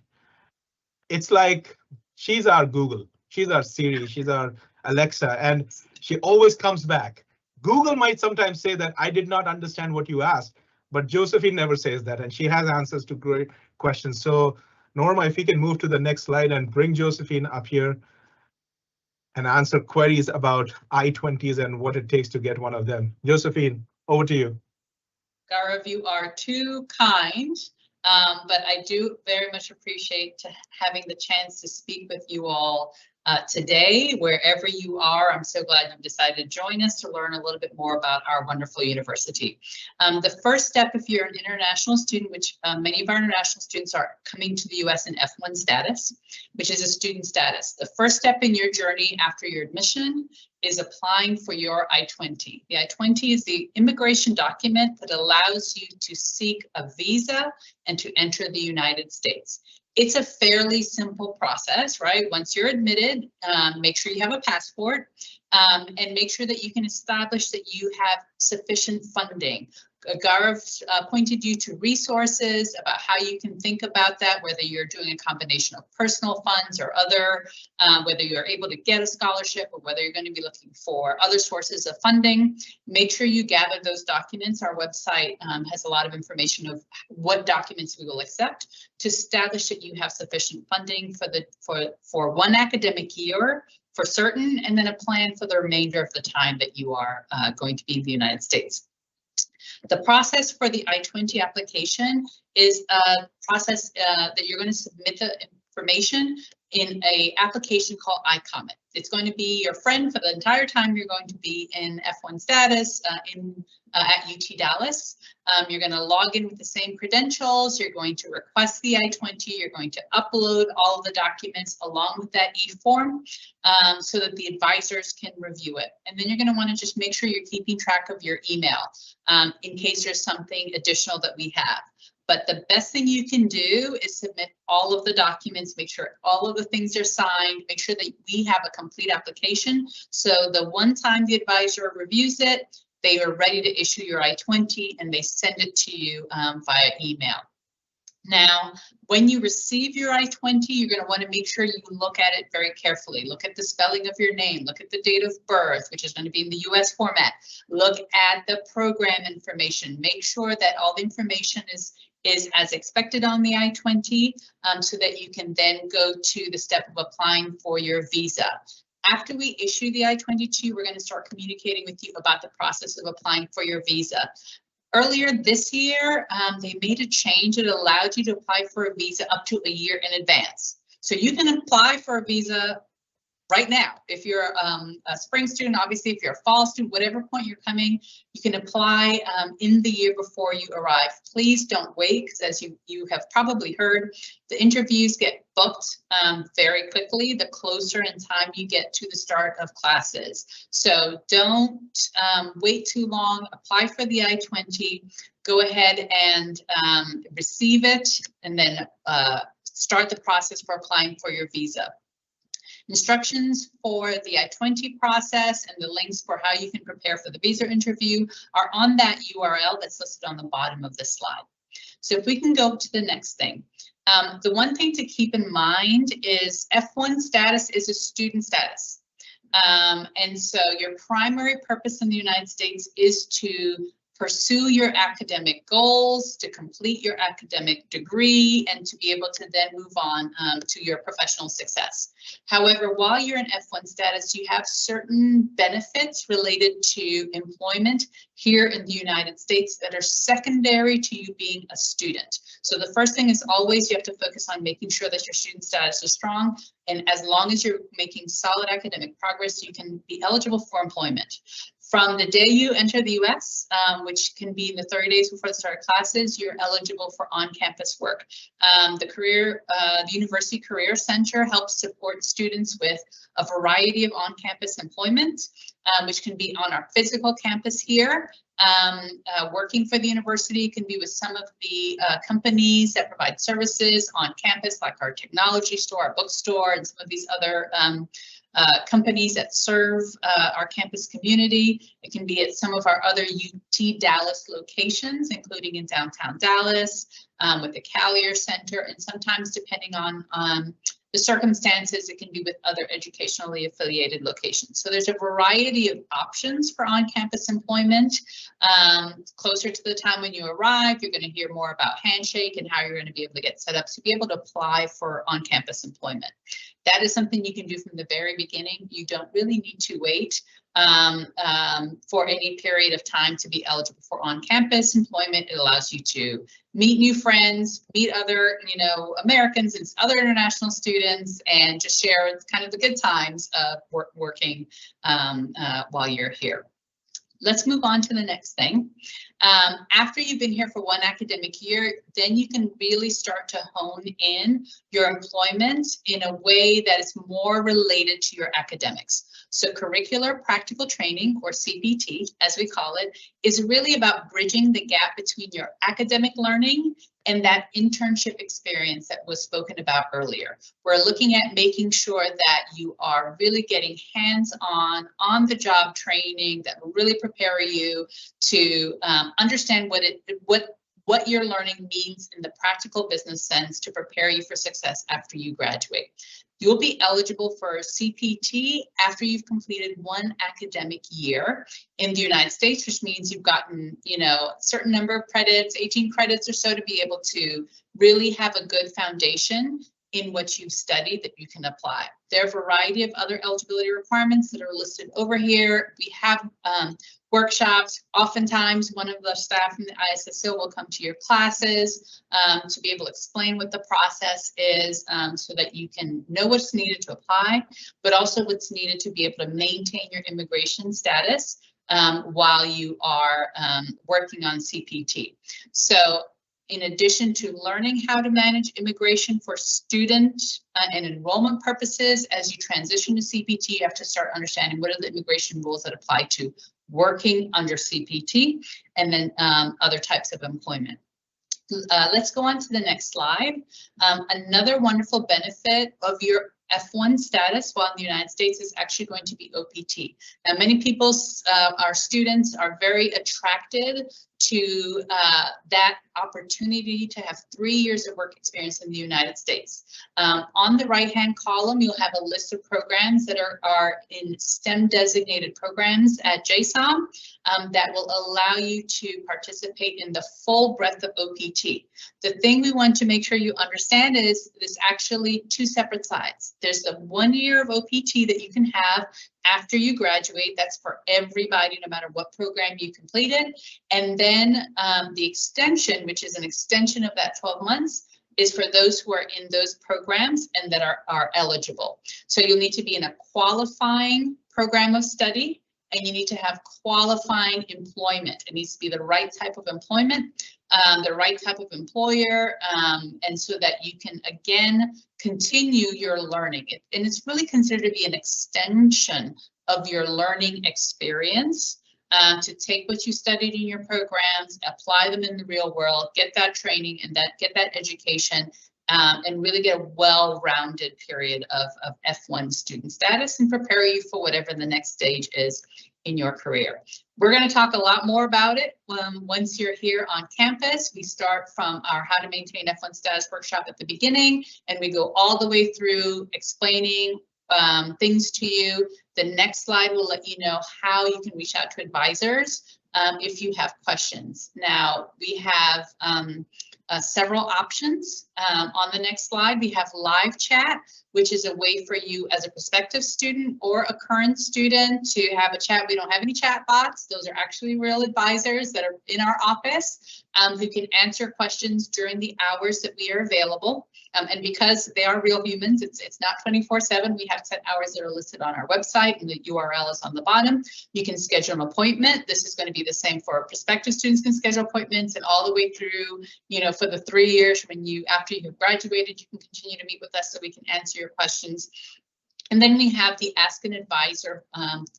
Speaker 3: It's like she's our Google, she's our Siri, she's our Alexa, and she always comes back. Google might sometimes say that I did not understand what you asked, but Josephine never says that, and she has answers to great questions. So Norma, if you can move to the next slide and bring Josephine up here and answer queries about I-20s and what it takes to get one of them. Josephine, over to you.
Speaker 4: Gaurav, you are too kind, but I do very much appreciate having the chance to speak with you all today, wherever you are. I'm so glad you decided to join us to learn a little bit more about our wonderful university. The first step, if you're an international student, which many of our international students are coming to the US in F1 status, which is a student status. The first step in your journey after your admission is applying for your I-20. The I-20 is the immigration document that allows you to seek a visa and to enter the United States. It's a fairly simple process, right? Once you're admitted, make sure you have a passport and make sure that you can establish that you have sufficient funding. Gaurav pointed you to resources about how you can think about that, whether you're doing a combination of personal funds or other, whether you're able to get a scholarship or whether you're going to be looking for other sources of funding. Make sure you gather those documents. Our website has a lot of information of what documents we will accept to establish that you have sufficient funding for one academic year for certain, and then a plan for the remainder of the time that you are going to be in the United States. The process for the I-20 application is a process that you're going to submit the information in an application called iComment. It's going to be your friend for the entire time you're going to be in F1 status at UT Dallas. You're going to log in with the same credentials. You're going to request the I-20. You're going to upload all of the documents along with that e-form so that the advisors can review it. And then you're going to want to just make sure you're keeping track of your email in case there's something additional that we have. But the best thing you can do is submit all of the documents, make sure all of the things are signed, make sure that we have a complete application. So the one time the advisor reviews it, they are ready to issue your I-20 and they send it to you via email. Now, when you receive your I-20, you're going to want to make sure you look at it very carefully. Look at the spelling of your name, look at the date of birth, which is going to be in the US format. Look at the program information. Make sure that all the information is as expected on the I-20 so that you can then go to the step of applying for your visa. After we issue the I-22, we're going to start communicating with you about the process of applying for your visa. Earlier this year, they made a change that allowed you to apply for a visa up to a year in advance. So you can apply for a visa right now. If you're a spring student, obviously, if you're a fall student, whatever point you're coming, you can apply in the year before you arrive. Please don't wait, because as you have probably heard, the interviews get booked very quickly the closer in time you get to the start of classes. So don't wait too long. Apply for the I-20. Go ahead and receive it, and then start the process for applying for your visa. Instructions for the I-20 process and the links for how you can prepare for the visa interview are on that URL that's listed on the bottom of this slide. So if we can go to the next thing. The one thing to keep in mind is F1 status is a student status. And so your primary purpose in the United States is to pursue your academic goals, to complete your academic degree, and to be able to then move on to your professional success. However, while you're in F1 status, you have certain benefits related to employment here in the United States that are secondary to you being a student. So the first thing is always you have to focus on making sure that your student status is strong. And as long as you're making solid academic progress, you can be eligible for employment. From the day you enter the U.S., which can be the 30 days before the start of classes, you're eligible for on-campus work. The University Career Center helps support students with a variety of on-campus employment, which can be on our physical campus here. Working for the university can be with some of the companies that provide services on campus, like our technology store, our bookstore, and some of these other companies that serve our campus community. It can be at some of our other UT Dallas locations, including in downtown Dallas, with the Callier Center, and sometimes depending on the circumstances, it can be with other educationally affiliated locations. So there's a variety of options for on-campus employment. Closer to the time when you arrive, you're going to hear more about Handshake and how you're going to be able to get set up to be able to apply for on-campus employment. That is something you can do from the very beginning. You don't really need to wait for any period of time to be eligible for on-campus employment. It allows you to meet new friends, meet other, Americans and other international students, and just share kind of the good times of working while you're here. Let's move on to the next thing. After you've been here for one academic year, then you can really start to hone in your employment in a way that is more related to your academics. So curricular practical training, or CPT, as we call it, is really about bridging the gap between your academic learning and that internship experience that was spoken about earlier. We're looking at making sure that you are really getting hands-on, on-the-job training that will really prepare you to understand what your learning means in the practical business sense to prepare you for success after you graduate. You'll be eligible for CPT after you've completed one academic year in the United States, which means you've gotten, a certain number of credits, 18 credits or so, to be able to really have a good foundation in what you've studied that you can apply. There are a variety of other eligibility requirements that are listed over here. We have workshops. Oftentimes, one of the staff from the ISSO will come to your classes to be able to explain what the process is, so that you can know what's needed to apply, but also what's needed to be able to maintain your immigration status while you are working on CPT. So in addition to learning how to manage immigration for student and enrollment purposes, as you transition to CPT, you have to start understanding what are the immigration rules that apply to working under CPT, and then other types of employment. Let's go on to the next slide. Another wonderful benefit of your F1 status while in the United States is actually going to be OPT. Now, many people, our students, are very attracted to that opportunity to have 3 years of work experience in the United States. On the right-hand column, you'll have a list of programs that are in STEM designated programs at JSOM that will allow you to participate in the full breadth of OPT. The thing we want to make sure you understand is there's actually two separate sides. There's the 1 year of OPT that you can have after you graduate. That's for everybody, no matter what program you completed. And then the extension, which is an extension of that 12 months, is for those who are in those programs and that are eligible. So you'll need to be in a qualifying program of study, and you need to have qualifying employment. It needs to be the right type of employment, the right type of employer, and so that you can, again, continue your learning. And it's really considered to be an extension of your learning experience, to take what you studied in your programs, apply them in the real world, get that training and get that education, and really get a well-rounded period of F1 student status and prepare you for whatever the next stage is in your career. We're going to talk a lot more about it once you're here on campus. We start from our How to Maintain F1 Status workshop at the beginning, and we go all the way through explaining things to you. The next slide will let you know how you can reach out to advisors if you have questions. Now, we have several options. On the next slide, we have live chat, which is a way for you as a prospective student or a current student to have a chat. We don't have any chat bots. Those are actually real advisors that are in our office who can answer questions during the hours that we are available. And because they are real humans, it's not 24/7. We have set hours that are listed on our website, and the URL is on the bottom. You can schedule an appointment. This is going to be the same for prospective students can schedule appointments, and all the way through, you know, for the 3 years after you have graduated, you can continue to meet with us so we can answer your questions. And then we have the Ask an Advisor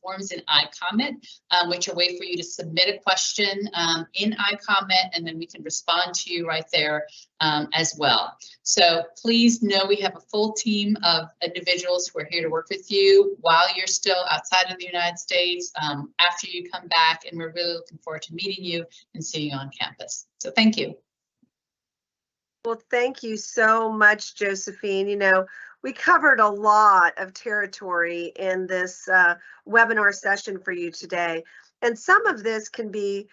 Speaker 4: forms in iComment, which are a way for you to submit a question in iComment, and then we can respond to you right there as well. So please know we have a full team of individuals who are here to work with you while you're still outside of the United States, after you come back, and we're really looking forward to meeting you and seeing you on campus. So thank you.
Speaker 1: Well, thank you so much, Josephine. You know, we covered a lot of territory in this webinar session for you today, and some of this can be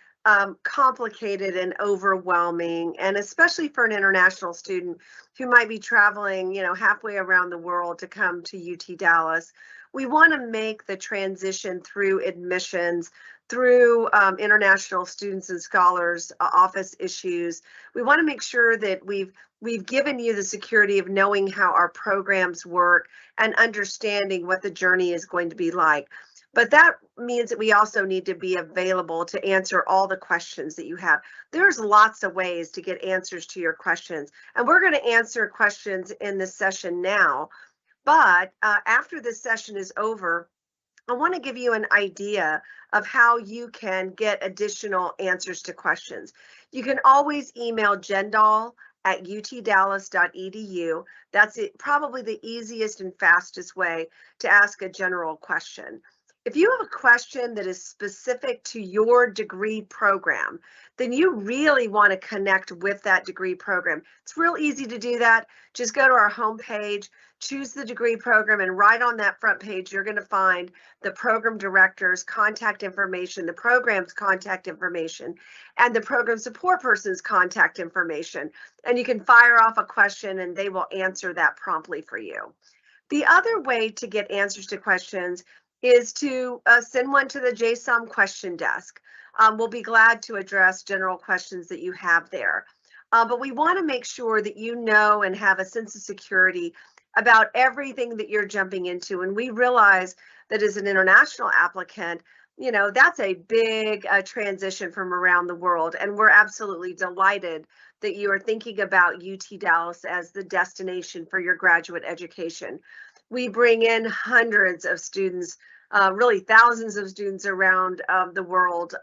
Speaker 1: complicated and overwhelming, and especially for an international student who might be traveling, you know, halfway around the world to come to UT Dallas. We want to make the transition through admissions, through international students and scholars office issues. We want to make sure that we've given you the security of knowing how our programs work and understanding what the journey is going to be like. But that means that we also need to be available to answer all the questions that you have. There's lots of ways to get answers to your questions, and we're going to answer questions in this session now. But after this session is over, I want to give you an idea of how you can get additional answers to questions. You can always email Jindal at utdallas.edu. That's probably the easiest and fastest way to ask a general question. If you have a question that is specific to your degree program, then you really want to connect with that degree program. It's real easy to do that. Just go to our homepage, choose the degree program, and right on that front page, you're going to find the program director's contact information, the program's contact information, and the program support person's contact information. And you can fire off a question and they will answer that promptly for you. The other way to get answers to questions is to send one to the JSOM question desk. We'll be glad to address general questions that you have there. But we want to make sure that you know and have a sense of security about everything that you're jumping into. And we realize that as an international applicant, you know, that's a big transition from around the world. And we're absolutely delighted that you are thinking about UT Dallas as the destination for your graduate education. We bring in hundreds of students, really thousands of students around the world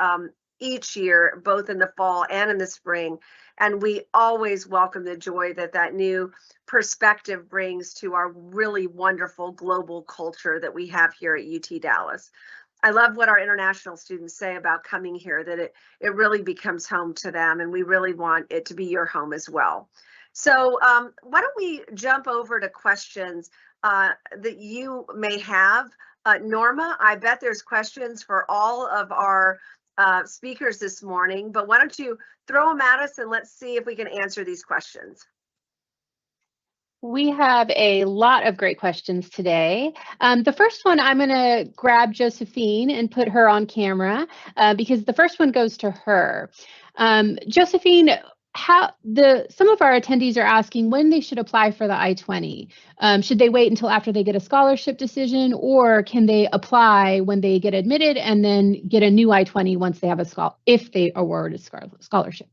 Speaker 1: each year, both in the fall and in the spring. And we always welcome the joy that that new perspective brings to our really wonderful global culture that we have here at UT Dallas. I love what our international students say about coming here, that it really becomes home to them, and we really want it to be your home as well. So why don't we jump over to questions that you may have. Norma, I bet there's questions for all of our speakers this morning, but why don't you throw them at us and let's see if we can answer these questions.
Speaker 5: We have a lot of great questions today. The first one, I'm going to grab Josephine and put her on camera because the first one goes to her. Josephine, some of our attendees are asking when they should apply for the I-20. Should they wait until after they get a scholarship decision, or can they apply when they get admitted and then get a new I-20 once they have if they award a scholarship?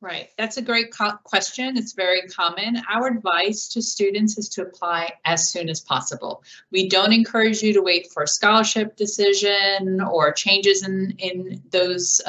Speaker 4: Right, that's a great question. It's very common. Our advice to students is to apply as soon as possible. We don't encourage you to wait for a scholarship decision or changes in those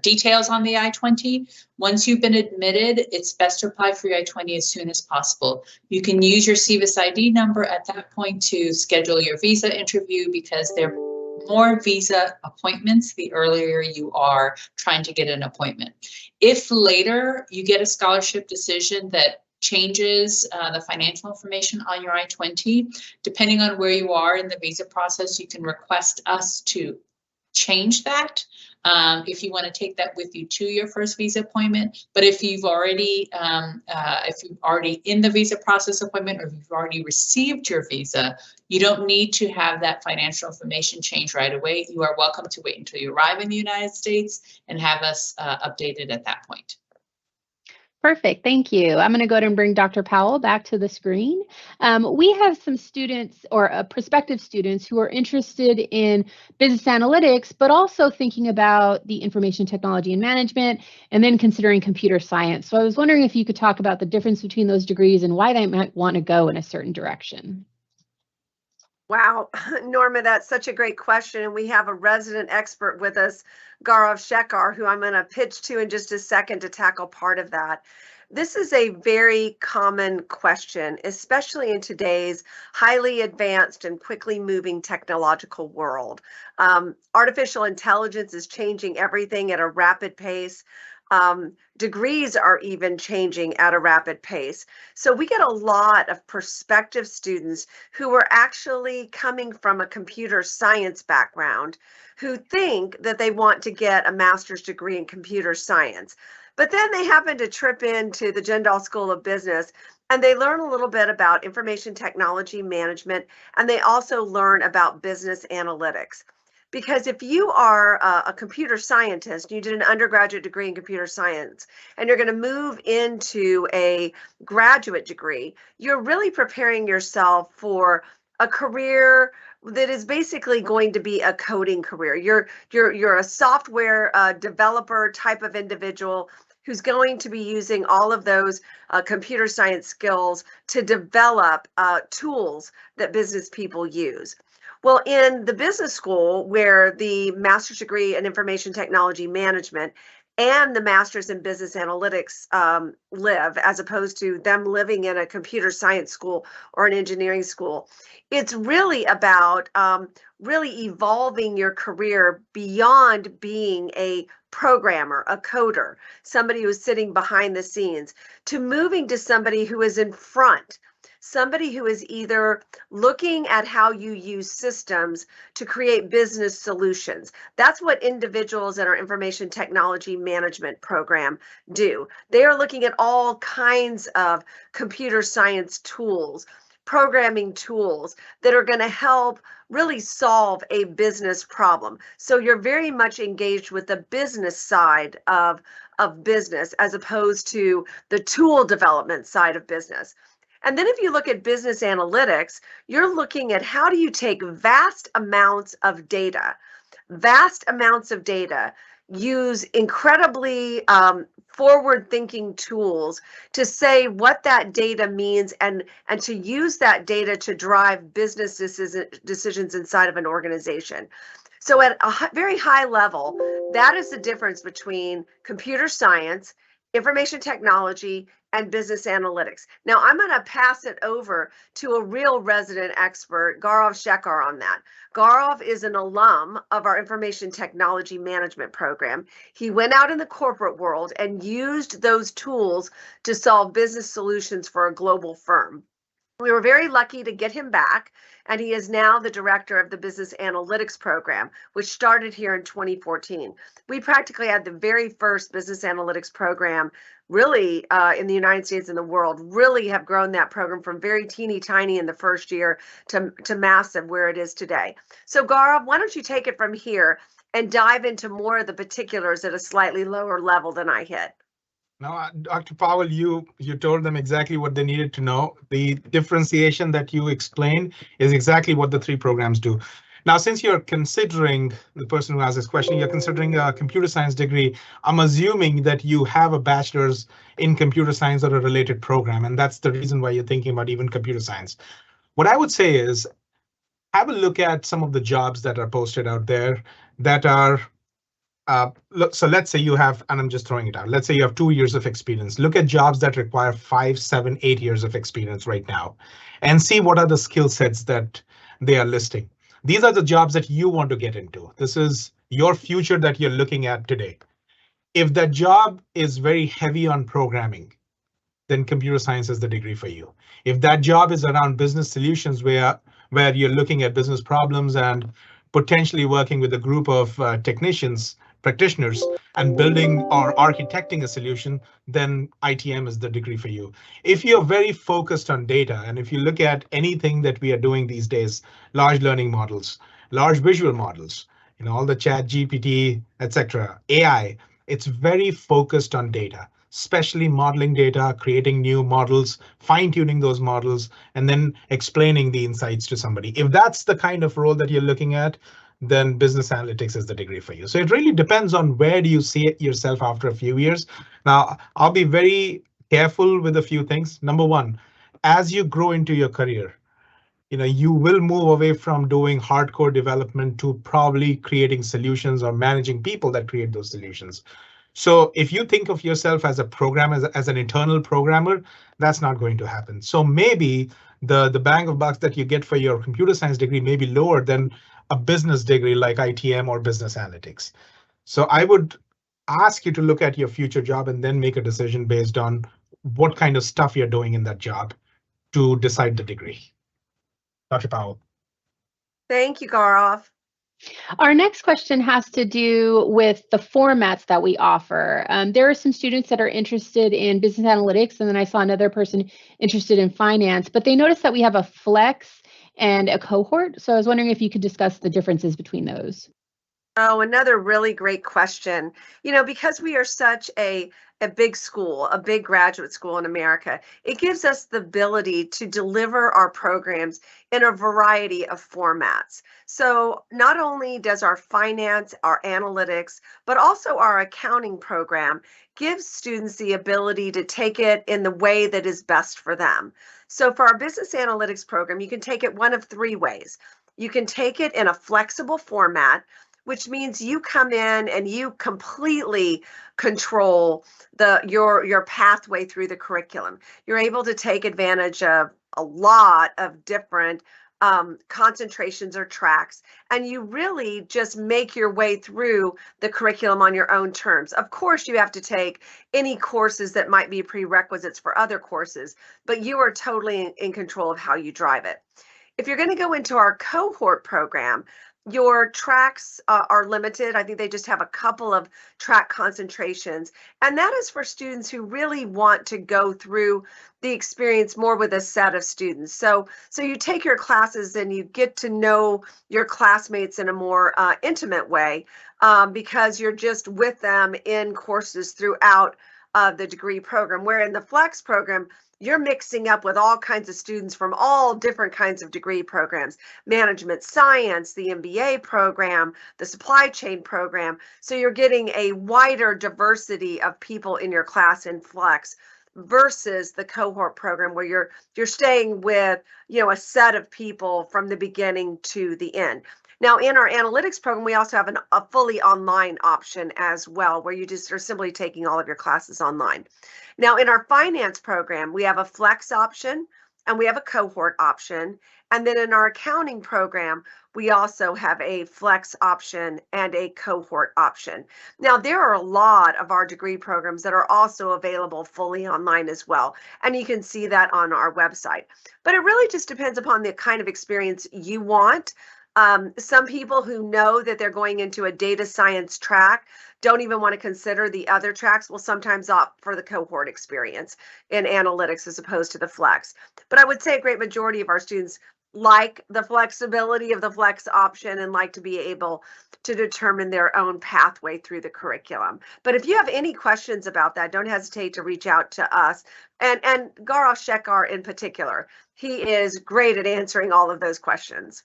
Speaker 4: details on the I-20. Once you've been admitted, it's best to apply for your I-20 as soon as possible. You can use your CVIS ID number at that point to schedule your visa interview, because there are more visa appointments the earlier you are trying to get an appointment. If later you get a scholarship decision that changes the financial information on your I-20, depending on where you are in the visa process, you can request us to change that. If you want to take that with you to your first visa appointment, but if you've already in the visa process appointment, or if you've already received your visa, you don't need to have that financial information changed right away. You are welcome to wait until you arrive in the United States and have us updated at that point.
Speaker 5: Perfect, thank you. I'm going to go ahead and bring Dr. Powell back to the screen. We have some students or prospective students who are interested in business analytics, but also thinking about the information technology and management, and then considering computer science. So I was wondering if you could talk about the difference between those degrees and why they might want to go in a certain direction.
Speaker 1: Wow, Norma, that's such a great question. And we have a resident expert with us, Gaurav Shekhar, who I'm going to pitch to in just a second to tackle part of that. This is a very common question, especially in today's highly advanced and quickly moving technological world. Artificial intelligence is changing everything at a rapid pace. Degrees are even changing at a rapid pace. So we get a lot of prospective students who are actually coming from a computer science background who think that they want to get a master's degree in computer science. But then they happen to trip into the Jindal School of Business and they learn a little bit about information technology management, and they also learn about business analytics. Because if you are a computer scientist, you did an undergraduate degree in computer science, and you're going to move into a graduate degree, you're really preparing yourself for a career that is basically going to be a coding career. You're a software developer type of individual who's going to be using all of those computer science skills to develop tools that business people use. Well, in the business school, where the master's degree in information technology management and the master's in business analytics live, as opposed to them living in a computer science school or an engineering school, it's really about really evolving your career beyond being a programmer, a coder, somebody who's sitting behind the scenes, to moving to somebody who is in front. Somebody who is either looking at how you use systems to create business solutions. That's what individuals in our information technology management program do. They are looking at all kinds of computer science tools, programming tools that are going to help really solve a business problem. So you're very much engaged with the business side of business, as opposed to the tool development side of business. And then if you look at business analytics, you're looking at how do you take vast amounts of data, use incredibly forward-thinking tools to say what that data means, and to use that data to drive business decisions inside of an organization. So at a very high level, that is the difference between computer science, information technology, and business analytics. Now I'm going to pass it over to a real resident expert, Gaurav Shekhar, on that. Gaurav is an alum of our information technology management program. He went out in the corporate world and used those tools to solve business solutions for a global firm. We were very lucky to get him back, and he is now the director of the business analytics program, which started here in 2014. We practically had the very first business analytics program really in the United States and the world, really have grown that program from very teeny tiny in the first year to massive where it is today. So Gaurav, why don't you take it from here and dive into more of the particulars at a slightly lower level than I hit.
Speaker 3: Now, Dr. Powell, you told them exactly what they needed to know. The differentiation that you explained is exactly what the 3 programs do. Now, since you're considering, the person who asked this question, you're considering a computer science degree, I'm assuming that you have a bachelor's in computer science or a related program, and that's the reason why you're thinking about even computer science. What I would say is, have a look at some of the jobs that are posted out there that are so let's say you have, and I'm just throwing it out, let's say you have 2 years of experience. Look at jobs that require 5, 7, 8 years of experience right now, and see what are the skill sets that they are listing. These are the jobs that you want to get into. This is your future that you're looking at today. If that job is very heavy on programming, then computer science is the degree for you. If that job is around business solutions where you're looking at business problems and potentially working with a group of technicians, practitioners, and building or architecting a solution, then ITM is the degree for you. If you're very focused on data, and if you look at anything that we are doing these days, large learning models, large visual models, all the chat, GPT, etc., AI, it's very focused on data, especially modeling data, creating new models, fine-tuning those models, and then explaining the insights to somebody. If that's the kind of role that you're looking at, then business analytics is the degree for you. So it really depends on where do you see it yourself after a few years. Now, I'll be very careful with a few things. Number one, as you grow into your career, you will move away from doing hardcore development to probably creating solutions or managing people that create those solutions. So if you think of yourself as a programmer, as an internal programmer, that's not going to happen. So maybe the bang of bucks that you get for your computer science degree may be lower than a business degree like ITM or business analytics. So I would ask you to look at your future job and then make a decision based on what kind of stuff you're doing in that job to decide the degree. Dr. Powell.
Speaker 1: Thank you, Gaurav.
Speaker 5: Our next question has to do with the formats that we offer. There are some students that are interested in business analytics, and then I saw another person interested in finance, but they noticed that we have a flex and a cohort. So I was wondering if you could discuss the differences between those.
Speaker 1: Oh, another really great question. Because we are such a big school, a big graduate school in America, it gives us the ability to deliver our programs in a variety of formats. So not only does our finance, our analytics, but also our accounting program gives students the ability to take it in the way that is best for them. So for our business analytics program, you can take it one of 3 ways. You can take it in a flexible format, which means you come in and you completely control your pathway through the curriculum. You're able to take advantage of a lot of different concentrations or tracks, and you really just make your way through the curriculum on your own terms. Of course, you have to take any courses that might be prerequisites for other courses, but you are totally in control of how you drive it. If you're going to go into our cohort program, your tracks are limited. I think they just have a couple of track concentrations, and that is for students who really want to go through the experience more with a set of students. So you take your classes and you get to know your classmates in a more intimate way because you're just with them in courses throughout the degree program, where in the flex program, you're mixing up with all kinds of students from all different kinds of degree programs, management science, the MBA program, the supply chain program. So you're getting a wider diversity of people in your class in flex versus the cohort program where you're staying with, a set of people from the beginning to the end. Now, in our analytics program, we also have a fully online option as well, where you just are simply taking all of your classes online. Now, in our finance program, we have a flex option and we have a cohort option. And then in our accounting program, we also have a flex option and a cohort option. Now, there are a lot of our degree programs that are also available fully online as well. And you can see that on our website. But it really just depends upon the kind of experience you want. Some people who know that they're going into a data science track don't even want to consider the other tracks, will sometimes opt for the cohort experience in analytics as opposed to the flex. But I would say a great majority of our students like the flexibility of the flex option and like to be able to determine their own pathway through the curriculum. But if you have any questions about that, don't hesitate to reach out to us. And Gaurav Shekhar in particular, he is great at answering all of those questions.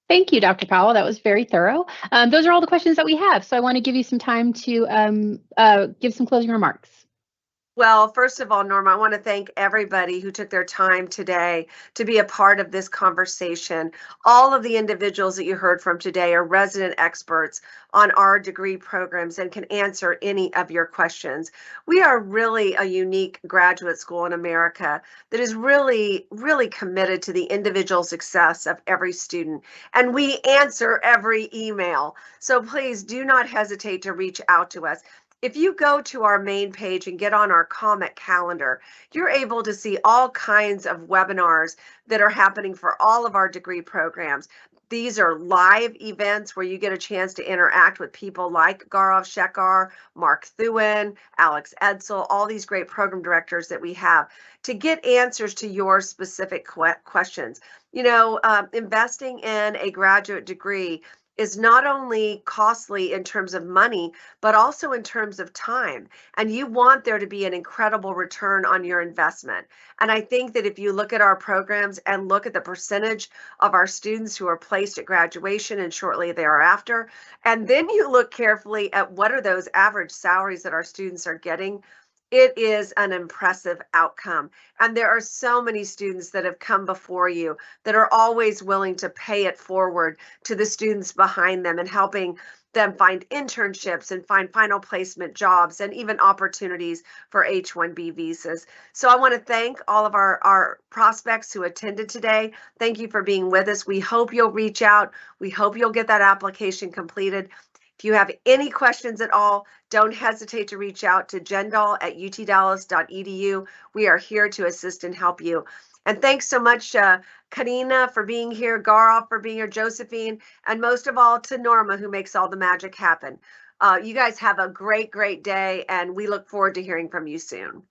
Speaker 5: Thank you, Dr. Powell. That was very thorough. Those are all the questions that we have. So I want to give you some time to give some closing remarks.
Speaker 1: Well, first of all, Norma, I want to thank everybody who took their time today to be a part of this conversation. All of the individuals that you heard from today are resident experts on our degree programs and can answer any of your questions. We are really a unique graduate school in America that is really, really committed to the individual success of every student. And we answer every email. So please do not hesitate to reach out to us. If you go to our main page and get on our comment calendar, you're able to see all kinds of webinars that are happening for all of our degree programs. These are live events where you get a chance to interact with people like Gaurav Shekhar, Mark Thuin, Alex Edsel, all these great program directors that we have to get answers to your specific questions. You know, investing in a graduate degree is not only costly in terms of money, but also in terms of time. And you want there to be an incredible return on your investment. And I think that if you look at our programs and look at the percentage of our students who are placed at graduation and shortly thereafter, and then you look carefully at what are those average salaries that our students are getting, it is an impressive outcome. And there are so many students that have come before you that are always willing to pay it forward to the students behind them and helping them find internships and find final placement jobs and even opportunities for H-1B visas. So I want to thank all of our prospects who attended today. Thank you for being with us. We hope you'll reach out. We hope you'll get that application completed. If you have any questions at all, don't hesitate to reach out to Jindal at utdallas.edu. We are here to assist and help you. And thanks so much, Corina, for being here, Gaurav for being here, Josephine, and most of all to Norma, who makes all the magic happen. You guys have a great, great day, and we look forward to hearing from you soon.